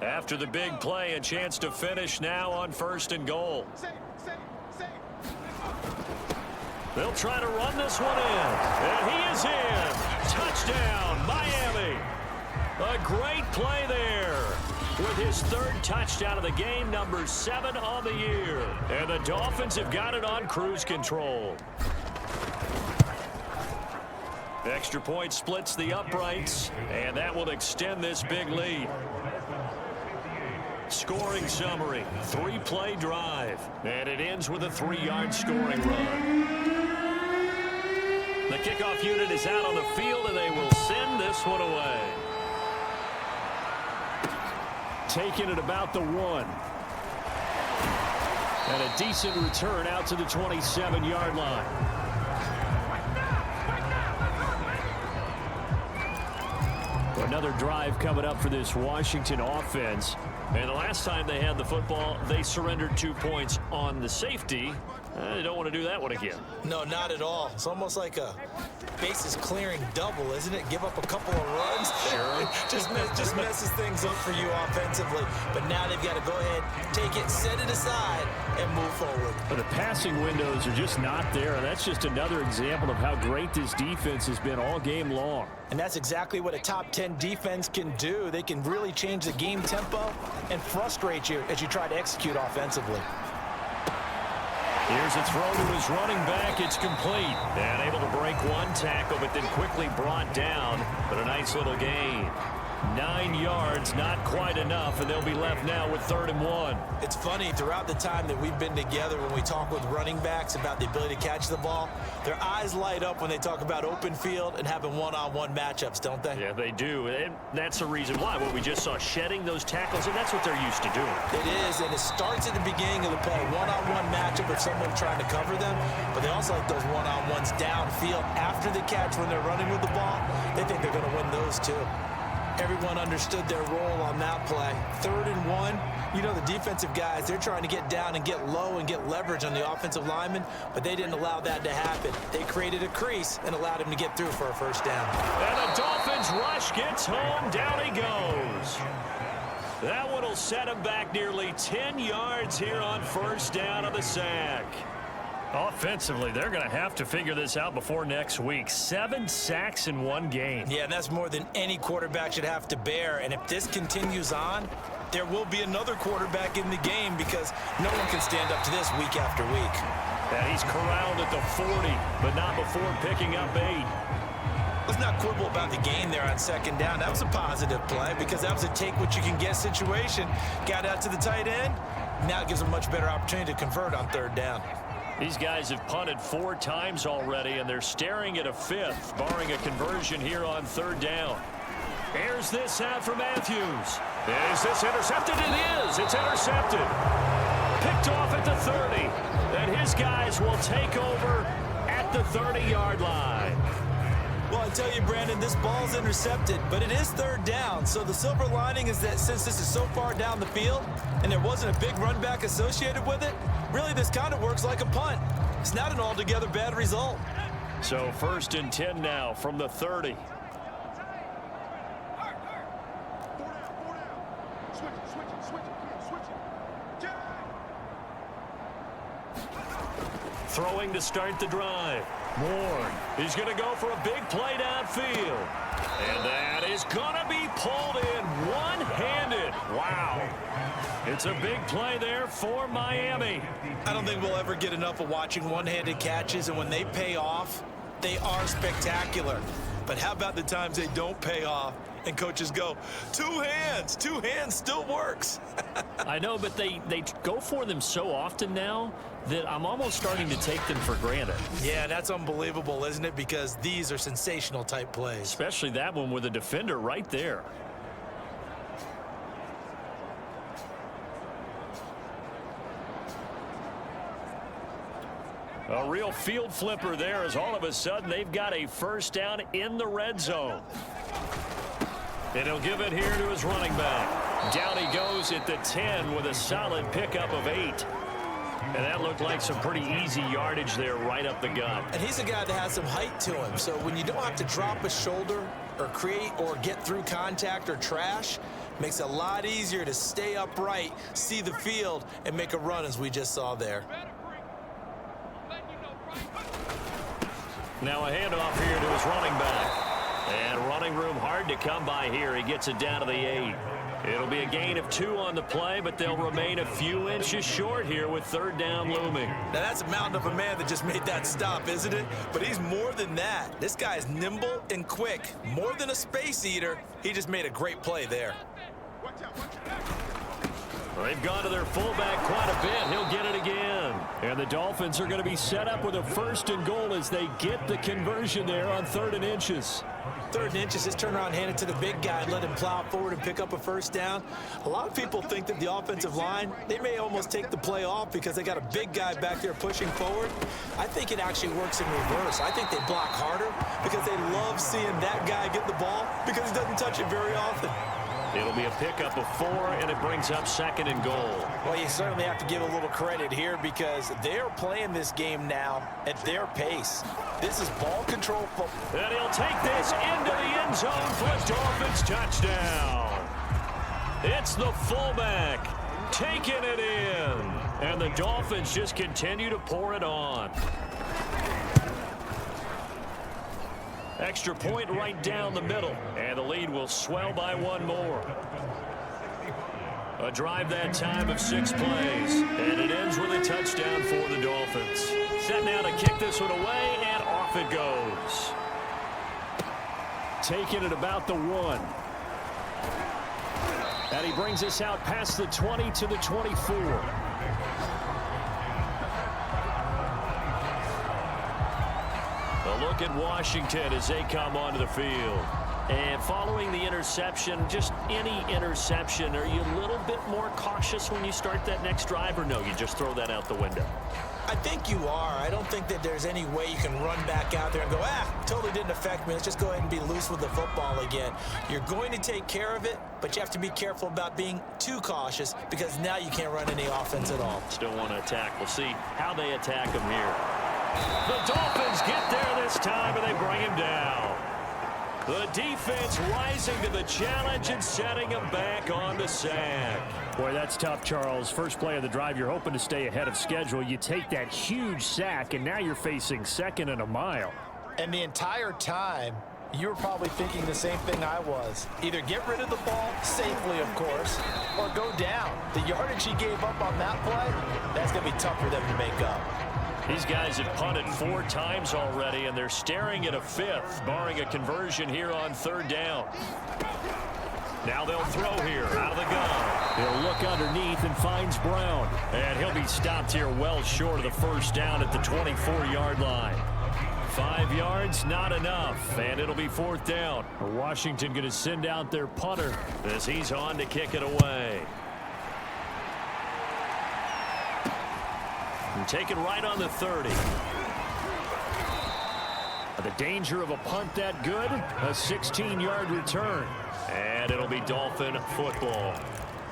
After the big play, a chance to finish now on 1st and goal. They'll try to run this one in. And he is in. Touchdown, Miami. A great play there. With his 3rd touchdown of the game, number 7 on the year. And the Dolphins have got it on cruise control. Extra point splits the uprights, and that will extend this big lead. Scoring summary, 3-play drive, and it ends with a 3-yard scoring run. The kickoff unit is out on the field, and they will send this one away. Taking it about the 1. And a decent return out to the 27-yard line. Another drive coming up for this Washington offense. And the last time they had the football, they surrendered 2 points on the safety. They don't want to do that one again. No, not at all. It's almost like a bases clearing double, isn't it? Give up a couple of runs. Sure. just messes things up for you offensively. But now they've got to go ahead, take it, set it aside, and move forward. But the passing windows are just not there, and that's just another example of how great this defense has been all game long. And that's exactly what a top 10 defense can do. They can really change the game tempo and frustrate you as you try to execute offensively. Here's a throw to his running back. It's complete. And able to break one tackle, but then quickly brought down. But a nice little gain. 9 yards, not quite enough, and they'll be left now with 3rd and 1. It's funny, throughout the time that we've been together, when we talk with running backs about the ability to catch the ball, their eyes light up when they talk about open field and having one-on-one matchups, don't they? Yeah, they do. And that's the reason why. What we just saw, shedding those tackles, and that's what they're used to doing. It is, and it starts at the beginning of the play. One-on-one matchup with someone trying to cover them, but they also like those one-on-ones downfield after the catch when they're running with the ball. They think they're going to win those too. Everyone understood their role on that play. 3rd and 1. You know, the defensive guys, they're trying to get down and get low and get leverage on the offensive linemen, but they didn't allow that to happen. They created a crease and allowed him to get through for a 1st down. And the Dolphins rush gets home. Down he goes. That one will set him back nearly 10 yards here on 1st down of the sack. Offensively, they're going to have to figure this out before next week. 7 sacks in one game. Yeah, and that's more than any quarterback should have to bear. And if this continues on, there will be another quarterback in the game because no one can stand up to this week after week. And he's corralled at the 40, but not before picking up 8. Let's not quibble about the gain there on 2nd down. That was a positive play because that was a take-what-you-can-get situation. Got out to the tight end. Now it gives them a much better opportunity to convert on 3rd down. These guys have punted 4 times already, and they're staring at a 5th, barring a conversion here on 3rd down. Here's this out for Matthews. Is this intercepted? It is. It's intercepted. Picked off at the 30. And his guys will take over at the 30-yard line. Well, I tell you, Brandon, this ball's intercepted, but it is 3rd down. So the silver lining is that since this is so far down the field and there wasn't a big run back associated with it, really this kind of works like a punt. It's not an altogether bad result. So 1st and 10 now from the 30. Throwing to start the drive. Moore is going to go for a big play downfield. And that is going to be pulled in one-handed. Wow. It's a big play there for Miami. I don't think we'll ever get enough of watching one-handed catches, and when they pay off, they are spectacular. But how about the times they don't pay off and coaches go, 2 hands, 2 hands still works. I know, but they go for them so often now that I'm almost starting to take them for granted. Yeah, that's unbelievable, isn't it? Because these are sensational type plays. Especially that one with a defender right there. A real field flipper there as all of a sudden they've got a first down in the red zone. And he'll give it here to his running back. Down he goes at the 10 with a solid pickup of 8. And that looked like some pretty easy yardage there right up the gut. And he's a guy that has some height to him. So when you don't have to drop a shoulder or create or get through contact or trash, makes it a lot easier to stay upright, see the field, and make a run as we just saw there. Now a handoff here to his running back. And running room hard to come by here. He gets it down to the 8. It'll be a gain of 2 on the play, but they'll remain a few inches short here with third down looming. Now that's a mountain of a man that just made that stop, isn't it? But he's more than that. This guy is nimble and quick. More than a space eater. He just made a great play there. They've gone to their fullback quite a bit. He'll get it again. And the Dolphins are going to be set up with a 1st and goal as they get the conversion there on 3rd and inches. 3rd and inches, just turn around, hand it to the big guy, and let him plow forward and pick up a first down. A lot of people think that the offensive line, they may almost take the play off because they got a big guy back there pushing forward. I think it actually works in reverse. I think they block harder because they love seeing that guy get the ball because he doesn't touch it very often. It'll be a pickup of 4, and it brings up 2nd and goal. Well, you certainly have to give a little credit here because they're playing this game now at their pace. This is ball control football. And he'll take this into the end zone for a Dolphins touchdown. It's the fullback taking it in. And the Dolphins just continue to pour it on. Extra point right down the middle. And the lead will swell by 1 more. A drive that time of 6 plays. And it ends with a touchdown for the Dolphins. Set now to kick this one away, and off it goes. Taking it about the 1. And he brings us out past the 20 to the 24. A look at Washington as they come onto the field. And following the interception, just any interception, are you a little bit more cautious when you start that next drive, or no, you just throw that out the window? I think you are. I don't think that there's any way you can run back out there and go, totally didn't affect me. Let's just go ahead and be loose with the football again. You're going to take care of it, but you have to be careful about being too cautious because now you can't run any offense at all. Still want to attack. We'll see how they attack him here. The Dolphins get there this time, and they bring him down. The defense rising to the challenge and setting him back on the sack. Boy, that's tough, Charles. First play of the drive, you're hoping to stay ahead of schedule. You take that huge sack, and now you're facing 2nd and a mile. And the entire time, you were probably thinking the same thing I was. Either get rid of the ball, safely, of course, or go down. The yardage he gave up on that play, that's going to be tough for them to make up. These guys have punted 4 times already, and they're staring at a 5th, barring a conversion here on 3rd down. Now they'll throw here out of the gun. He'll look underneath and finds Brown. And he'll be stopped here well short of the first down at the 24-yard line. 5 yards, not enough, and it'll be 4th down. Washington going to send out their punter as he's on to kick it away. And take it right on the 30. The danger of a punt that good, a 16-yard return. And it'll be Dolphin football.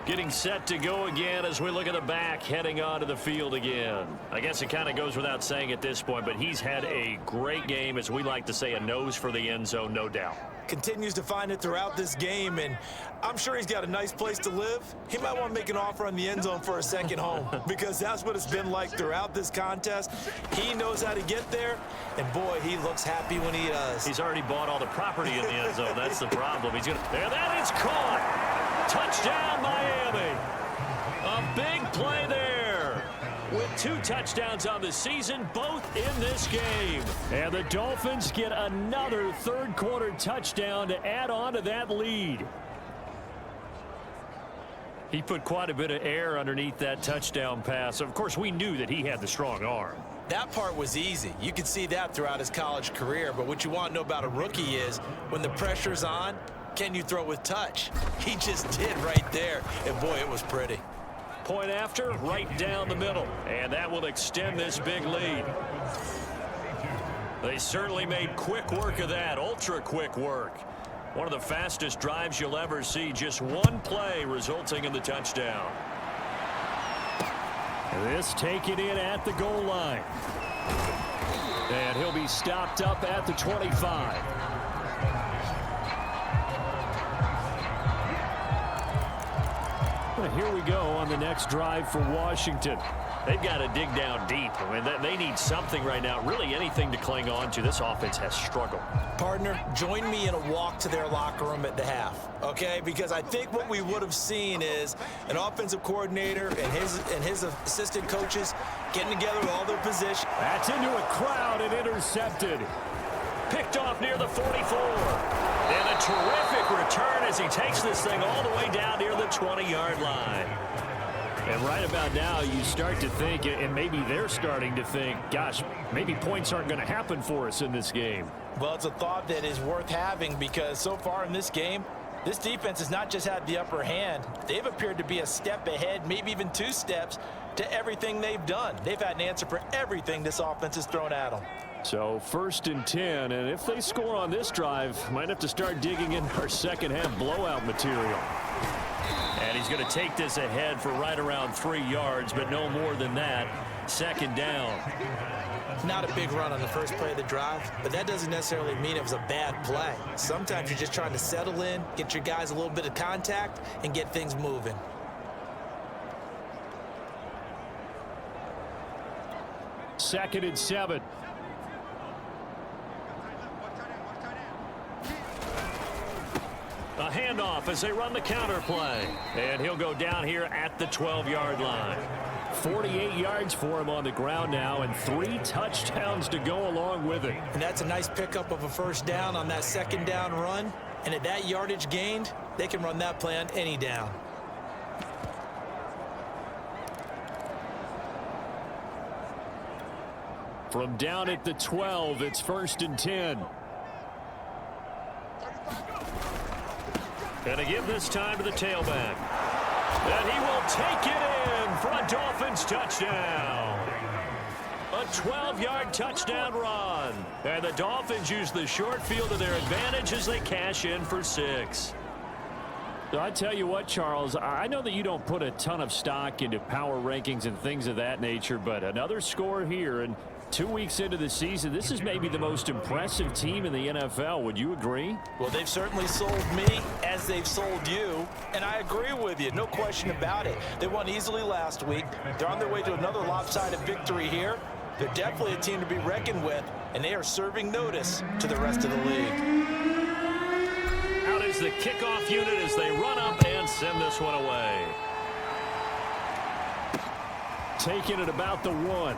Getting set to go again as we look at the back heading onto the field again. I guess it kind of goes without saying at this point, but he's had a great game, as we like to say, a nose for the end zone, no doubt. Continues to find it throughout this game, and I'm sure he's got a nice place to live. He might want to make an offer on the end zone for a second home because that's what it's been like throughout this contest. He knows how to get there, and boy, he looks happy when he does. He's already bought all the property in the end zone. That's the problem. He's gonna, and that is caught. Touchdown, Miami. A big play there. With 2 touchdowns on the season, both in this game. And the Dolphins get another 3rd quarter touchdown to add on to that lead. He put quite a bit of air underneath that touchdown pass. Of course, we knew that he had the strong arm. That part was easy. You could see that throughout his college career. But what you want to know about a rookie is when the pressure's on, can you throw with touch? He just did right there. And boy, it was pretty. point after, right down the middle. And that will extend this big lead. They certainly made quick work of that, ultra-quick work. One of the fastest drives you'll ever see, just one play resulting in the touchdown. This taken in at the goal line. And he'll be stopped up at the 25. Well, here we go on the next drive for Washington. They've got to dig down deep. I mean, they need something right now, really anything to cling on to. This offense has struggled. Partner, join me in a walk to their locker room at the half, okay? Because I think what we would have seen is an offensive coordinator and his assistant coaches getting together with all their positions. That's into a crowd and intercepted. Picked off near the 44. And a terrific return as he takes this thing all the way down near the 20-yard line. And right about now, you start to think, and maybe they're starting to think, gosh, maybe points aren't going to happen for us in this game. Well, it's a thought that is worth having because so far in this game, this defense has not just had the upper hand. They've appeared to be a step ahead, maybe even 2 steps, to everything they've done. They've had an answer for everything this offense has thrown at them. So 1st and 10, and if they score on this drive, might have to start digging in our second half blowout material. And he's going to take this ahead for right around 3 yards, but no more than that. 2nd down. Not a big run on the first play of the drive, but that doesn't necessarily mean it was a bad play. Sometimes you're just trying to settle in, get your guys a little bit of contact, and get things moving. Second and 7. A handoff as they run the counter play. And he'll go down here at the 12-yard line. 48 yards for him on the ground now and 3 touchdowns to go along with it. And that's a nice pickup of a 1st down on that 2nd down run. And at that yardage gained, they can run that play on any down. From down at the 12, it's 1st and 10. And again this time to the tailback. And he will take it in for a Dolphins touchdown. A 12-yard touchdown run. And the Dolphins use the short field to their advantage as they cash in for 6. So I tell you what, Charles, I know that you don't put a ton of stock into power rankings and things of that nature, but another score here, and 2 weeks into the season, this is maybe the most impressive team in the NFL. Would you agree? Well, they've certainly sold me as they've sold you, and I agree with you. No question about it. They won easily last week. They're on their way to another lopsided victory here. They're definitely a team to be reckoned with, and they are serving notice to the rest of the league. Out is the kickoff unit as they run up and send this one away. Taking it about the 1.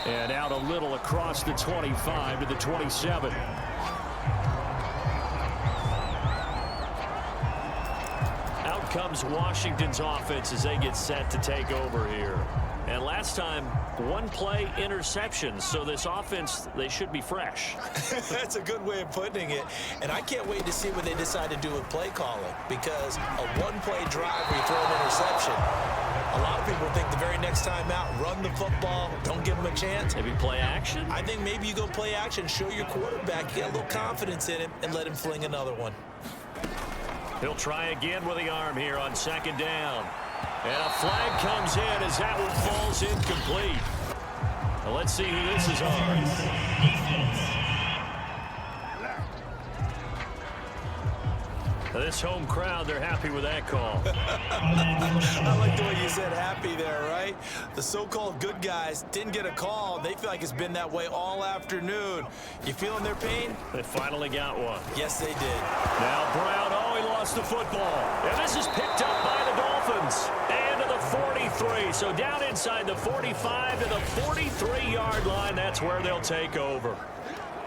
And out a little across the 25 to the 27. Out comes Washington's offense as they get set to take over here. And last time, 1 play interceptions. So this offense, they should be fresh. That's a good way of putting it. And I can't wait to see what they decide to do with play calling. Because a 1-play drive where you throw an interception, a lot of people think the very next time out, run the football, don't give them a chance. Maybe play action? I think maybe you go play action, show your quarterback, you got a little confidence in him, and let him fling another one. He'll try again with the arm here on 2nd down. And a flag comes in as that one falls incomplete. Well, let's see who this is on. This home crowd, they're happy with that call. I like the way you said happy there, right? The so-called good guys didn't get a call. They feel like it's been that way all afternoon. You feeling their pain? They finally got one. Yes, they did. Now Brown, he lost the football. And this is picked up by the Dolphins. And to the 43. So down inside the 45 to the 43-yard line. That's where they'll take over.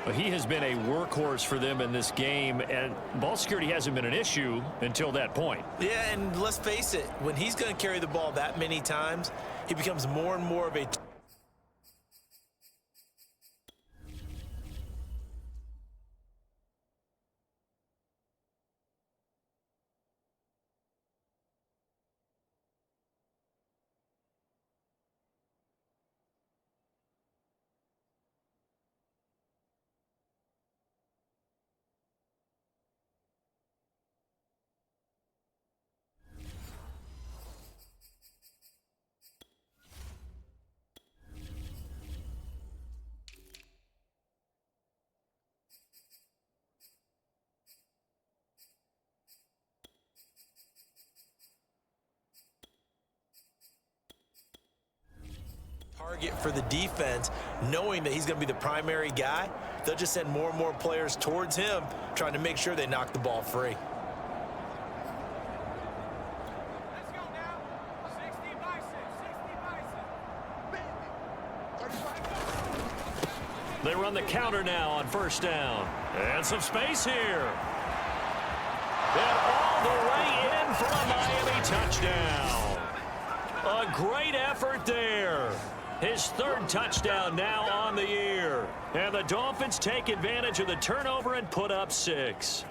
But he has been a workhorse for them in this game, and ball security hasn't been an issue until that point. Yeah, and let's face it, when he's going to carry the ball that many times, he becomes more and more of a target for the defense, knowing that he's going to be the primary guy. They'll just send more and more players towards him, trying to make sure they knock the ball free. Let's go now. 60 by 6. 60 by 6. They run the counter now on first down. And some space here. And all the way in for a Miami touchdown. A great effort there. His third touchdown now on the year. And the Dolphins take advantage of the turnover and put up 6.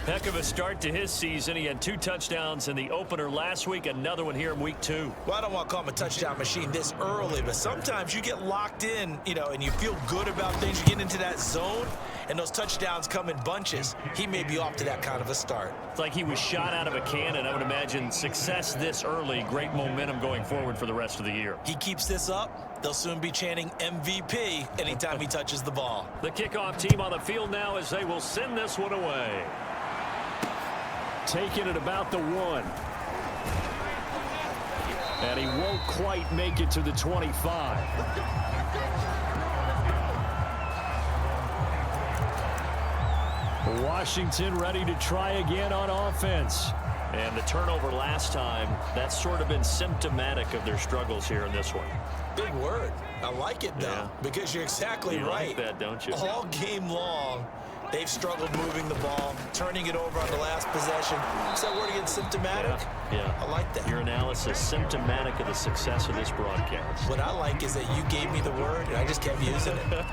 Heck of a start to his season. He had 2 touchdowns in the opener last week, another one here in week 2. Well, I don't want to call him a touchdown machine this early, but sometimes you get locked in, and you feel good about things. You get into that zone, and those touchdowns come in bunches. He may be off to that kind of a start. It's like he was shot out of a cannon. I would imagine success this early, great momentum going forward for the rest of the year. He keeps this up, they'll soon be chanting MVP anytime he touches the ball. The kickoff team on the field now as they will send this one away. Taking it about the 1. And he won't quite make it to the 25. Washington ready to try again on offense. And the turnover last time, that's sort of been symptomatic of their struggles here in this one. Big word. I like it, though, Yeah. because you're exactly You right. like that, don't you? All game long, they've struggled moving the ball, turning it over on the last possession. Is that word again, symptomatic? Yeah. I like that. Your analysis symptomatic of the success of this broadcast. What I like is that you gave me the word, and I just kept using it.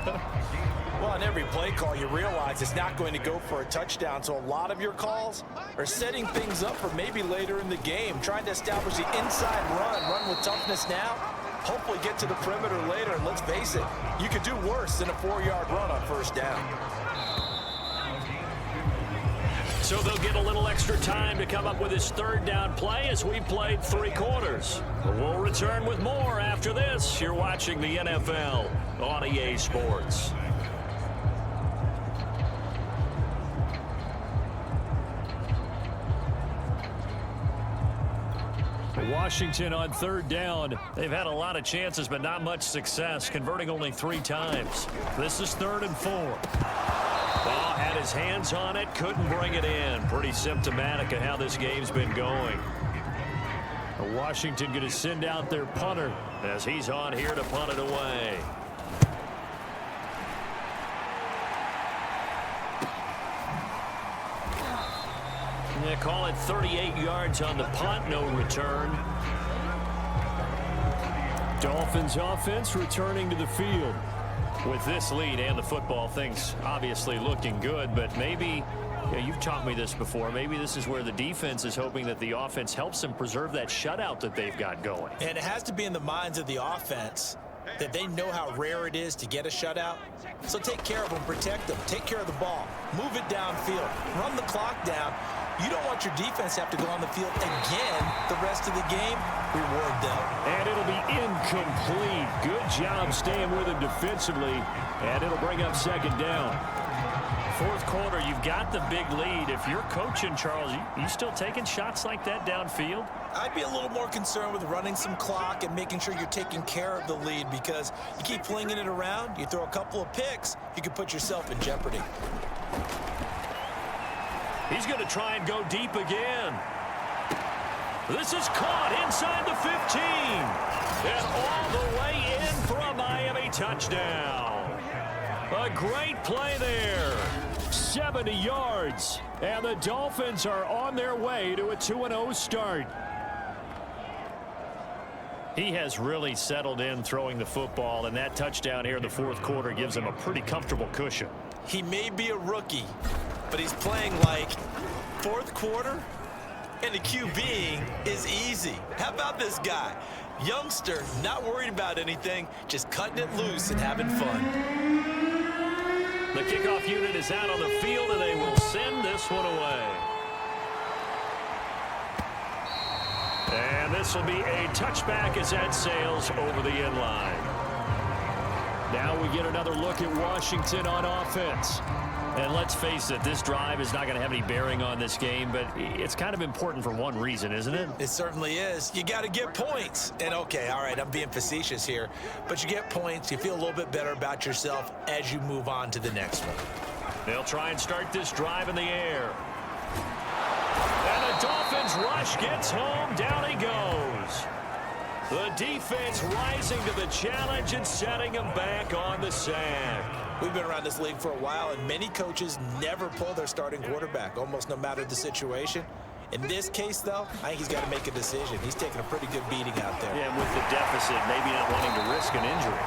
Well, on every play call, you realize it's not going to go for a touchdown, so a lot of your calls are setting things up for maybe later in the game, trying to establish the inside run with toughness now, hopefully get to the perimeter later, and let's face it, you could do worse than a 4-yard run on first down. So they'll get a little extra time to come up with his third down play as we played 3 quarters. We'll return with more after this. You're watching the NFL on EA Sports. Washington on third down. They've had a lot of chances, but not much success, converting only 3 times. This is 3rd and 4. Ball had his hands on it, couldn't bring it in. Pretty symptomatic of how this game's been going. Washington going to send out their punter as he's on here to punt it away. They call it 38 yards on the punt, no return. Dolphins offense returning to the field. With this lead and the football, things obviously looking good, but maybe, you've taught me this before, maybe this is where the defense is hoping that the offense helps them preserve that shutout that they've got going. And it has to be in the minds of the offense that they know how rare it is to get a shutout. So take care of them, protect them, take care of the ball, move it downfield, run the clock down. You don't want your defense to have to go on the field again the rest of the game. Reward them. And it'll be incomplete. Good job staying with him defensively, and it'll bring up 2nd down. 4th quarter, you've got the big lead. If you're coaching, Charles, you still taking shots like that downfield? I'd be a little more concerned with running some clock and making sure you're taking care of the lead, because you keep flinging it around, you throw a couple of picks, you could put yourself in jeopardy. He's going to try and go deep again. This is caught inside the 15. And all the way in for a Miami touchdown. A great play there. 70 yards. And the Dolphins are on their way to a 2-0 start. He has really settled in throwing the football, and that touchdown here in the 4th quarter gives him a pretty comfortable cushion. He may be a rookie, but he's playing like 4th quarter, and the QBing is easy. How about this guy? Youngster, not worried about anything, just cutting it loose and having fun. The kickoff unit is out on the field, and they will send this one away. And this will be a touchback as that sails over the end line. Now we get another look at Washington on offense. And let's face it, this drive is not going to have any bearing on this game, but it's kind of important for one reason, isn't it? It certainly is. You got to get points. And okay, all right, I'm being facetious here, but you get points, you feel a little bit better about yourself as you move on to the next one. They'll try and start this drive in the air. And the Dolphins rush gets home. Down he goes. The defense rising to the challenge and setting him back on the sack. We've been around this league for a while, and many coaches never pull their starting quarterback, almost no matter the situation. In this case, though, I think he's got to make a decision. He's taking a pretty good beating out there. Yeah, with the deficit, maybe not wanting to risk an injury.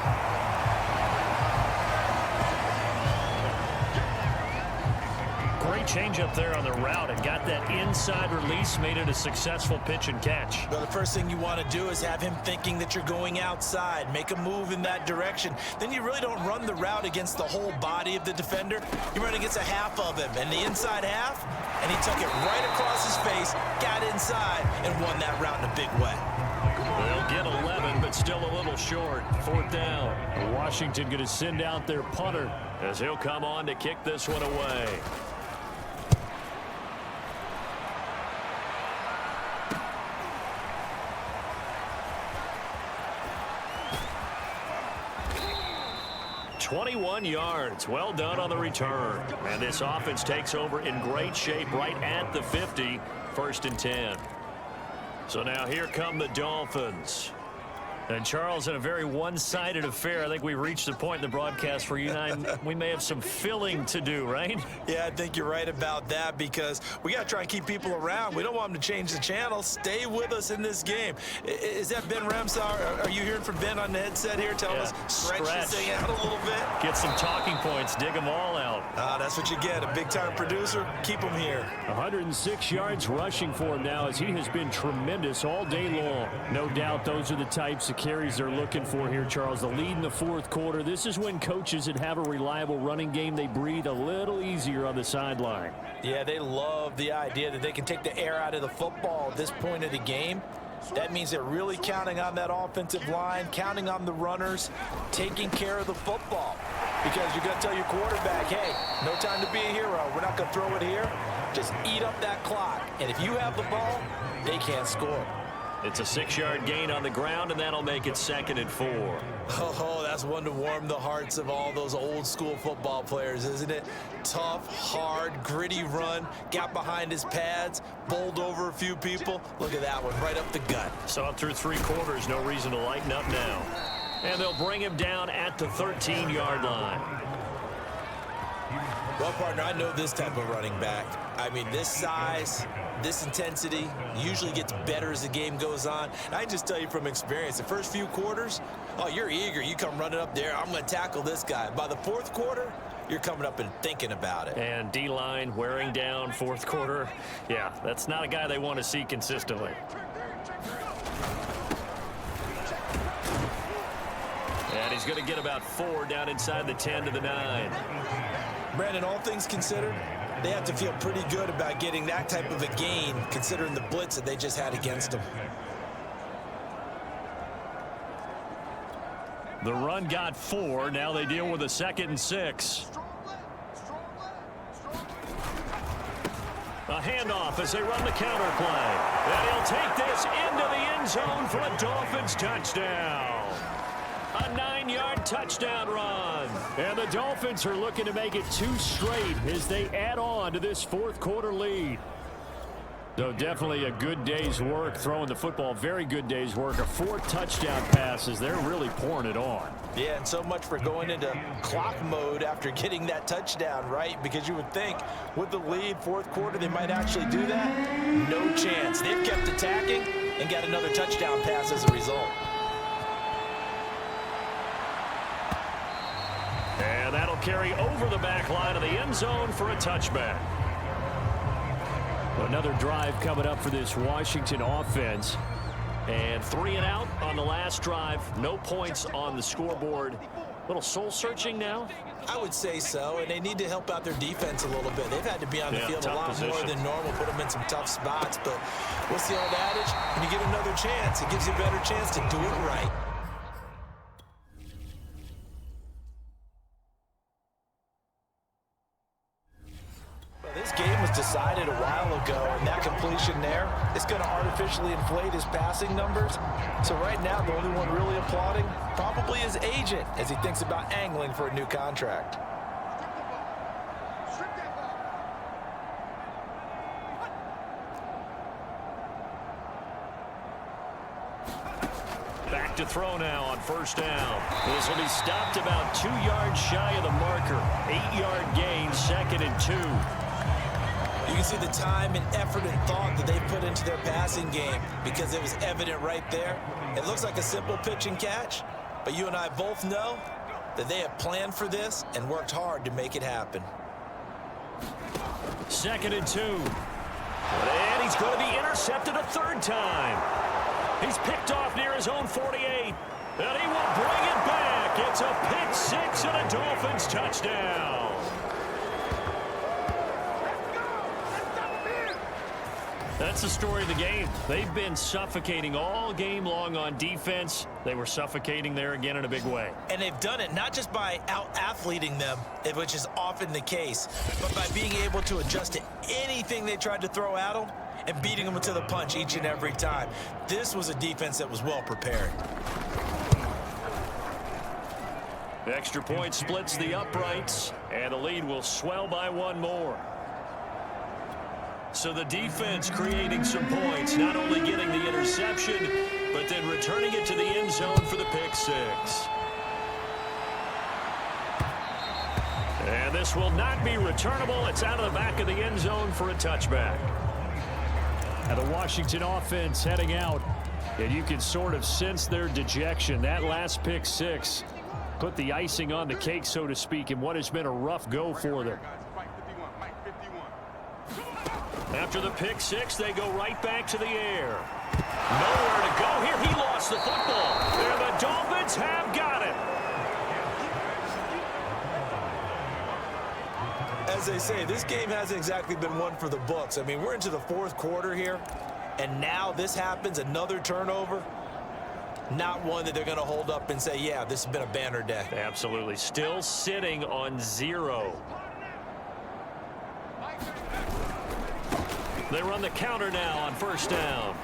Great change up there on the route and got that inside release, made it a successful pitch and catch. Well, the first thing you want to do is have him thinking that you're going outside, make a move in that direction. Then you really don't run the route against the whole body of the defender. You run against a half of him, and the inside half, and he took it right across his face, got inside, and won that route in a big way. They'll get 11, but still a little short. 4th down. Washington going to send out their punter as he'll come on to kick this one away. .21 yards. Well done on the return. And this offense takes over in great shape right at the 50. 1st and 10. So now here come the Dolphins. And Charles, in a very one-sided affair, I think we reached the point in the broadcast where you and I, we may have some filling to do, right? Yeah, I think you're right about that because we got to try and keep people around. We don't want them to change the channel. Stay with us in this game. Is that Ben Ramsar? Are you hearing from Ben on the headset here telling us stretch this thing out a little bit? Get some talking points. Dig them all out. That's what you get. A big-time producer. Keep him here. 106 yards rushing for him now as he has been tremendous all day long. No doubt those are the types of carries they're looking for here, Charles. The lead in the 4th quarter. This is when coaches that have a reliable running game, they breathe a little easier on the sideline. Yeah, they love the idea that they can take the air out of the football at this point of the game. That means they're really counting on that offensive line, counting on the runners, taking care of the football. Because you're going to tell your quarterback, hey, no time to be a hero. We're not going to throw it here. Just eat up that clock. And if you have the ball, they can't score. It's a 6-yard gain on the ground, and that'll make it 2nd and 4. Oh, that's one to warm the hearts of all those old-school football players, isn't it? Tough, hard, gritty run, got behind his pads, bowled over a few people. Look at that one, right up the gut. Saw it through 3 quarters, no reason to lighten up now. And they'll bring him down at the 13-yard line. Well, partner, I know this type of running back. I mean, this size, this intensity usually gets better as the game goes on. And I can just tell you from experience, the first few quarters, oh, you're eager. You come running up there, I'm going to tackle this guy. By the 4th quarter, you're coming up and thinking about it. And D-line wearing down 4th quarter. Yeah, that's not a guy they want to see consistently. And he's going to get about 4 down inside the 10 to the 9. Brandon, all things considered, they have to feel pretty good about getting that type of a gain considering the blitz that they just had against them. The run got 4. Now they deal with a 2nd and 6. A handoff as they run the counter play. And he'll take this into the end zone for a Dolphins touchdown. A 9-yard touchdown run. And the Dolphins are looking to make it 2 straight as they add on to this 4th quarter lead. So definitely a good day's work throwing the football. Very good day's work. 4 touchdown passes. They're really pouring it on. Yeah, and so much for going into clock mode after getting that touchdown, right? Because you would think with the lead, 4th quarter, they might actually do that. No chance. They've kept attacking and got another touchdown pass as a result. And that'll carry over the back line of the end zone for a touchback. Another drive coming up for this Washington offense. And 3 and out on the last drive. No points on the scoreboard. A little soul-searching now? I would say so, and they need to help out their defense a little bit. They've had to be on the field a lot more than normal, put them in some tough spots. But what's the old adage? When you get another chance, it gives you a better chance to do it right. artificially inflate his passing numbers. So right now, the only one really applauding probably his agent as he thinks about angling for a new contract. Strip that ball. Back to throw now on first down. This will be stopped about 2 yards shy of the marker. 8-yard gain, 2nd and 2. You can see the time and effort and thought that they put into their passing game because it was evident right there. It looks like a simple pitch and catch, but you and I both know that they have planned for this and worked hard to make it happen. 2nd and 2. And he's going to be intercepted a 3rd time. He's picked off near his own 48. And he will bring it back. It's a pick 6 and a Dolphins touchdown. That's the story of the game. They've been suffocating all game long on defense. They were suffocating there again in a big way. And they've done it not just by out-athleting them, which is often the case, but by being able to adjust to anything they tried to throw at them and beating them to the punch each and every time. This was a defense that was well prepared. The extra point splits the uprights, and the lead will swell by 1 more. So the defense creating some points, not only getting the interception, but then returning it to the end zone for the pick 6. And this will not be returnable. It's out of the back of the end zone for a touchback. And the Washington offense heading out, and you can sort of sense their dejection. That last pick 6 put the icing on the cake, so to speak, in what has been a rough go for them. After the pick 6, they go right back to the air. Nowhere to go here. He lost the football. And the Dolphins have got it. As they say, this game hasn't exactly been one for the books. I mean, we're into the 4th quarter here, and now this happens, another turnover. Not one that they're going to hold up and say, yeah, this has been a banner day. Absolutely. Still sitting on 0. They run the counter now on first down.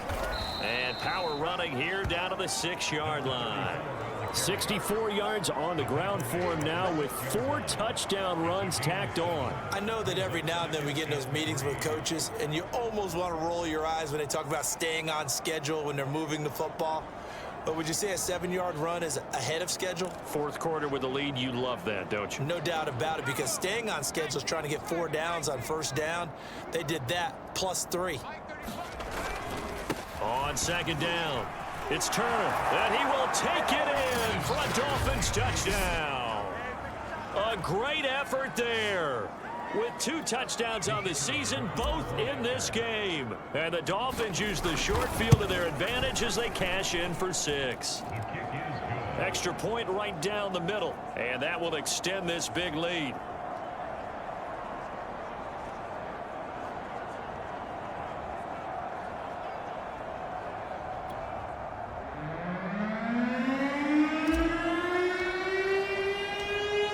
And power running here down to the 6-yard line. 64 yards on the ground for him now with 4 touchdown runs tacked on. I know that every now and then we get in those meetings with coaches, and you almost want to roll your eyes when they talk about staying on schedule when they're moving the football. But would you say a 7-yard run is ahead of schedule? 4th quarter with the lead, you love that, don't you? No doubt about it, because staying on schedule is trying to get 4 downs on first down. They did that plus 3. On 2nd down, it's Turner, and he will take it in for a Dolphins touchdown. A great effort there. With 2 touchdowns on the season, both in this game. And the Dolphins use the short field to their advantage as they cash in for 6. Extra point right down the middle, and that will extend this big lead.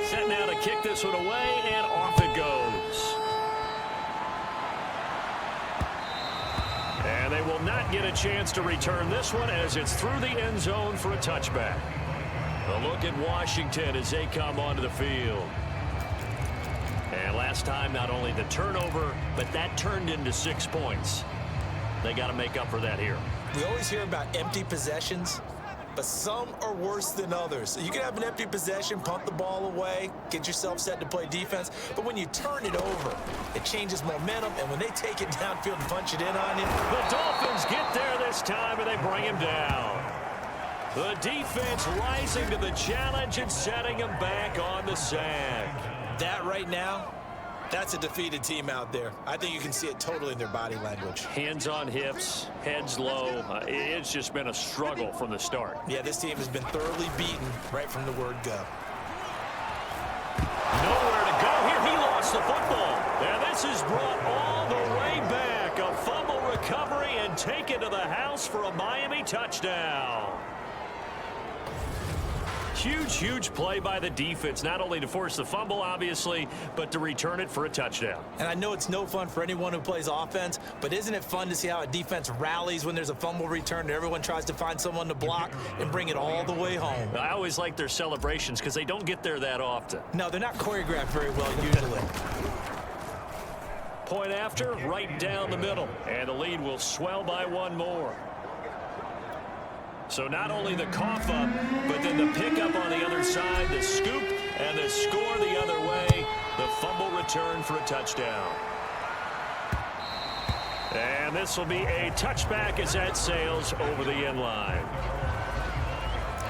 Set now to kick this one away, and off it goes. And they will not get a chance to return this one as it's through the end zone for a touchback. A look at Washington as they come onto the field. And last time, not only the turnover, but that turned into 6 points. They got to make up for that here. We always hear about empty possessions, but some are worse than others. You can have an empty possession, punt the ball away, get yourself set to play defense, but when you turn it over, it changes momentum, and when they take it downfield and punch it in on you. The Dolphins get there this time, and they bring him down. The defense rising to the challenge and setting him back on the sack. That right now, that's a defeated team out there. I think you can see it totally in their body language. Hands on hips, heads low. It's just been a struggle from the start. Yeah, this team has been thoroughly beaten right from the word go. Nowhere to go here. He lost the football. And this is brought all the way back. A fumble recovery and taken to the house for a Miami touchdown. huge play by the defense, not only to force the fumble, obviously, but to return it for a touchdown. And I know it's no fun for anyone who plays offense, but isn't it fun to see how a defense rallies when there's a fumble return and everyone tries to find someone to block and bring it all the way home? I always like their celebrations because they don't get there that often. No, they're not choreographed very well usually. Point after, right down the middle, and the lead will swell by one more. So not only the cough up, but then the pickup on the other side, the scoop, and the score the other way. The fumble return for a touchdown. And this will be a touchback as that sails over the end line.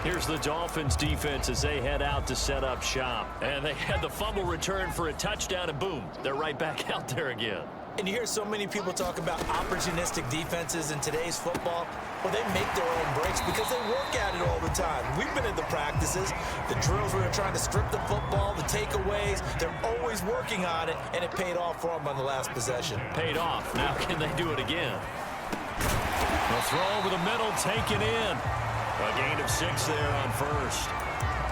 Here's the Dolphins defense as they head out to set up shop. And they had the fumble return for a touchdown, and boom, they're right back out there again. And you hear so many people talk about opportunistic defenses in today's football. Well, they make their own breaks because they work at it all the time. We've been in the practices, the drills where they're trying to strip the football, the takeaways. They're always working on it, and it paid off for them on the last possession. Paid off. Now can they do it again? The throw over the middle, taken in. A gain of 6 there on first.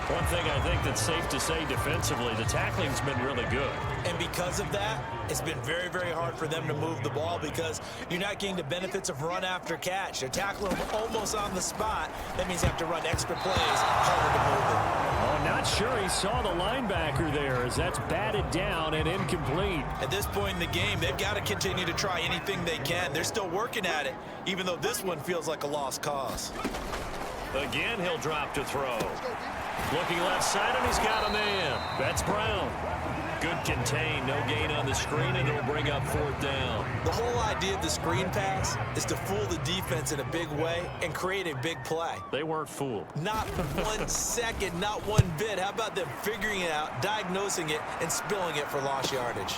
One thing I think that's safe to say defensively, the tackling's been really good. And because of that, it's been very hard for them to move the ball because you're not getting the benefits of run after catch. They're tackling them almost on the spot. That means you have to run extra plays harder to move it. Oh, not sure he saw the linebacker there as that's batted down and incomplete. At this point in the game, they've got to continue to try anything they can. They're still working at it, even though this one feels like a lost cause. Again, he'll drop to throw. Looking left side, and he's got a man. That's Brown. Good contain, no gain on the screen, and it'll bring up 4th down. The whole idea of the screen pass is to fool the defense in a big way and create a big play. They weren't fooled. Not 1 second, not one bit. How about them figuring it out, diagnosing it, and spilling it for lost yardage?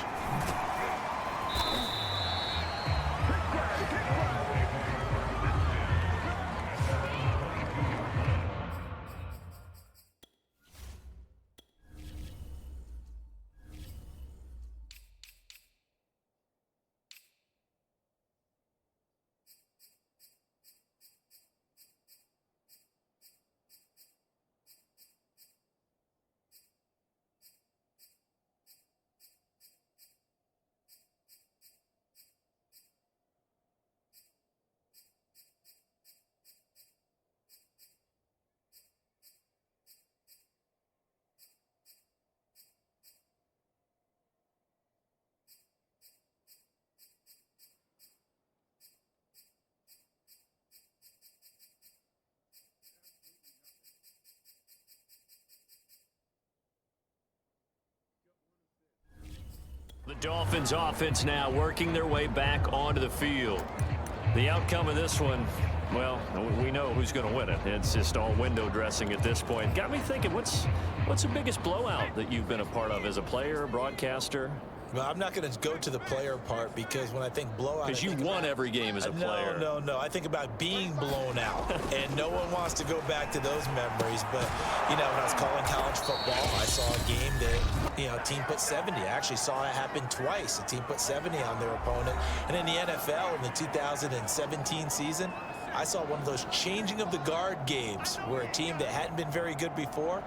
The Dolphins offense now working their way back onto the field. The outcome of this one, well, we know who's going to win it. It's just all window dressing at this point. Got me thinking, what's the biggest blowout that you've been a part of as a player, broadcaster? Well, I'm not going to go to the player part because when I think blowout... Because you won every game as a player. No. I think about being blown out, and no one wants to go back to those memories. But, you know, when I was calling college football, I saw a game that, you know, a team put 70. I actually saw it happen twice. A team put 70 on their opponent. And in the NFL in the 2017 season, I saw one of those changing of the guard games where a team that hadn't been very good before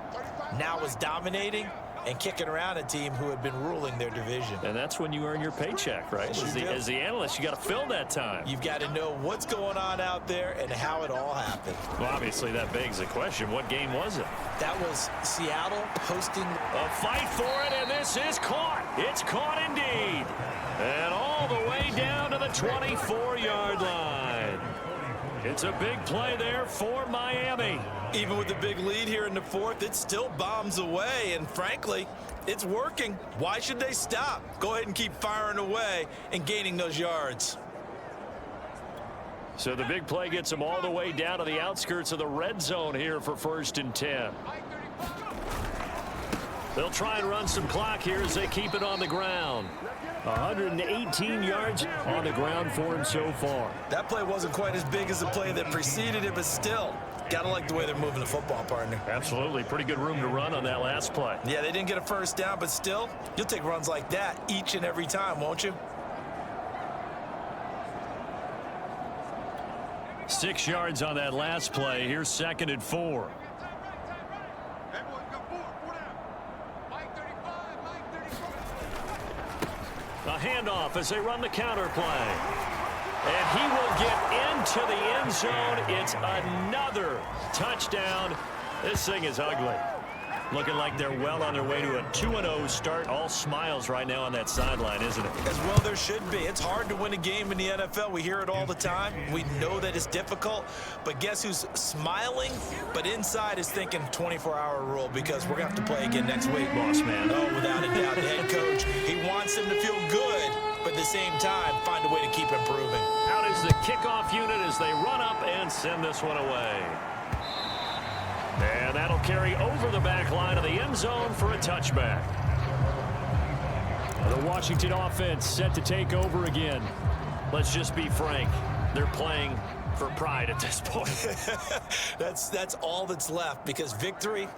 now was dominating and kicking around a team who had been ruling their division. And that's when you earn your paycheck, right? As the analyst, you got to fill that time. You've got to know what's going on out there and how it all happened. Well, obviously, that begs the question, what game was it? That was Seattle hosting... A fight for it, and this is caught. It's caught indeed. And all the way down to the 24-yard line. It's a big play there for Miami. Even with the big lead here in the fourth, it still bombs away, and frankly, it's working. Why should they stop? Go ahead and keep firing away and gaining those yards. So the big play gets them all the way down to the outskirts of the red zone here for 1st and 10. They'll try and run some clock here as they keep it on the ground. 118 yards on the ground for him so far. That play wasn't quite as big as the play that preceded it, but still, gotta like the way they're moving the football, partner. Absolutely. Pretty good room to run on that last play. Yeah, they didn't get a first down, but still, you'll take runs like that each and every time, won't you? 6 yards on that last play. Here's 2nd and 4. A handoff as they run the counter play. And he will get into the end zone. It's another touchdown. This thing is ugly. Looking like they're well on their way to a 2-0 start. All smiles right now on that sideline, isn't it? As well there should be. It's hard to win a game in the NFL. We hear it all the time. We know that it's difficult. But guess who's smiling? But inside is thinking 24-hour rule because we're going to have to play again next week. Boss man. Oh, without a doubt. The head coach, he wants them to feel good, but at the same time, find a way to keep improving. Out is the kickoff unit as they run up and send this one away. And that'll carry over the back line of the end zone for a touchback. The Washington offense set to take over again. Let's just be frank. They're playing for pride at this point. That's all that's left because victory,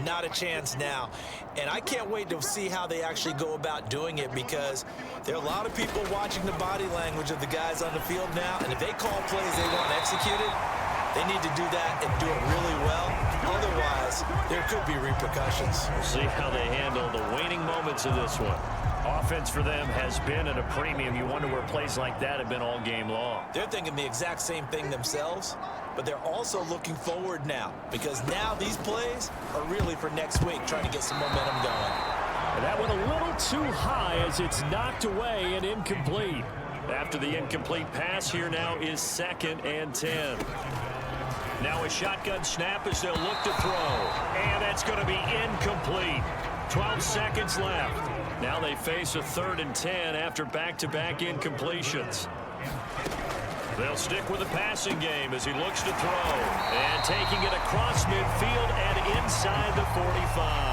not a chance now. And I can't wait to see how they actually go about doing it because there are a lot of people watching the body language of the guys on the field now. And if they call plays they want executed, they need to do that and do it really well. Otherwise, there could be repercussions. We'll see how they handle the waning moments of this one. Offense for them has been at a premium. You wonder where plays like that have been all game long. They're thinking the exact same thing themselves, but they're also looking forward now because now these plays are really for next week, trying to get some momentum going. And that went a little too high as it's knocked away and incomplete. After the incomplete pass, here now is 2nd and 10. Now a shotgun snap as they'll look to throw. And that's going to be incomplete. 12 seconds left. Now they face a 3rd and 10 after back-to-back incompletions. They'll stick with the passing game as he looks to throw. And taking it across midfield and inside the 45.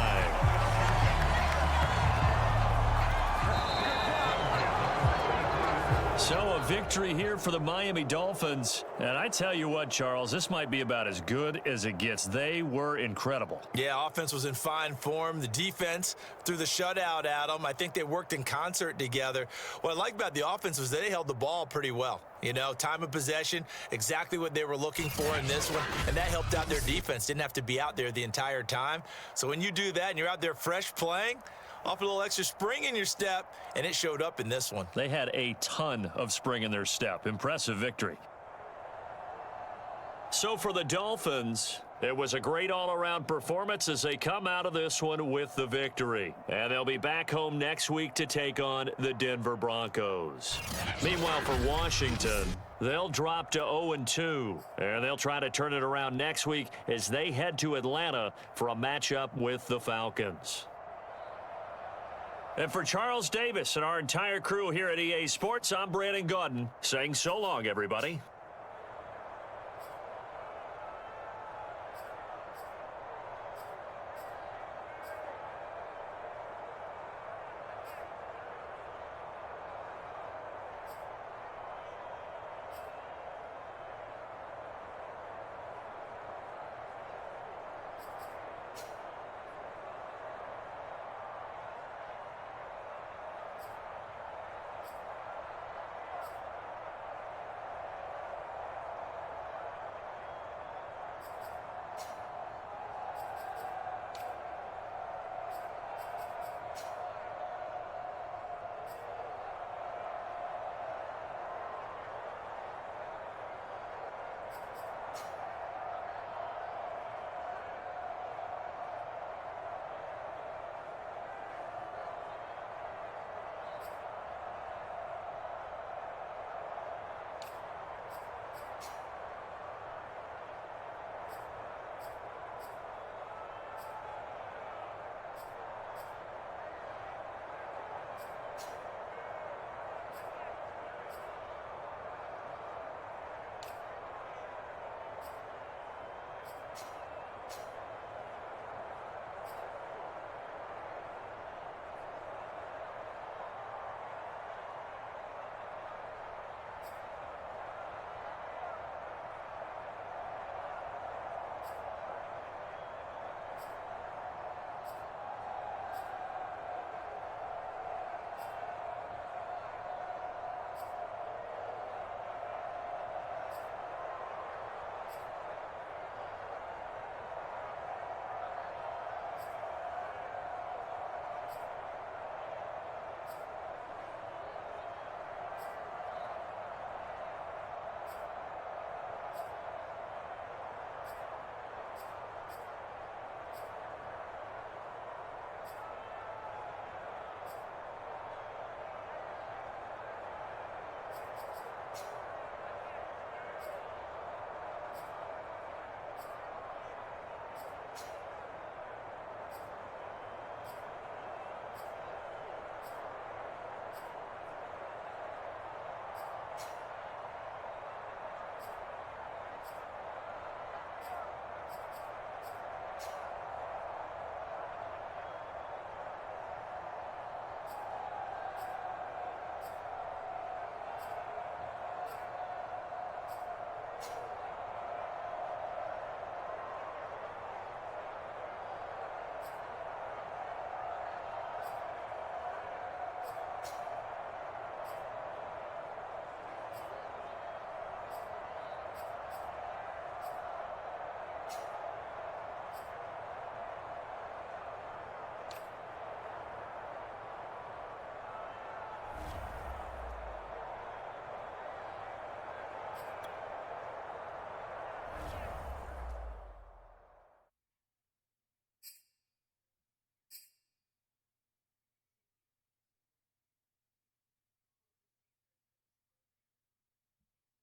So a victory here for the Miami Dolphins. And I tell you what, Charles, this might be about as good as it gets. They were incredible. Yeah, offense was in fine form. The defense threw the shutout at them. I think they worked in concert together. What I like about the offense was they held the ball pretty well. You know, time of possession, exactly what they were looking for in this one. And that helped out their defense. Didn't have to be out there the entire time. So when you do that and you're out there fresh playing, off a little extra spring in your step, and it showed up in this one. They had a ton of spring in their step. Impressive victory. So for the Dolphins, it was a great all-around performance as they come out of this one with the victory. And they'll be back home next week to take on the Denver Broncos. Meanwhile, for Washington, they'll drop to 0-2. And they'll try to turn it around next week as they head to Atlanta for a matchup with the Falcons. And for Charles Davis and our entire crew here at EA Sports, I'm Brandon Gaudin saying so long, everybody.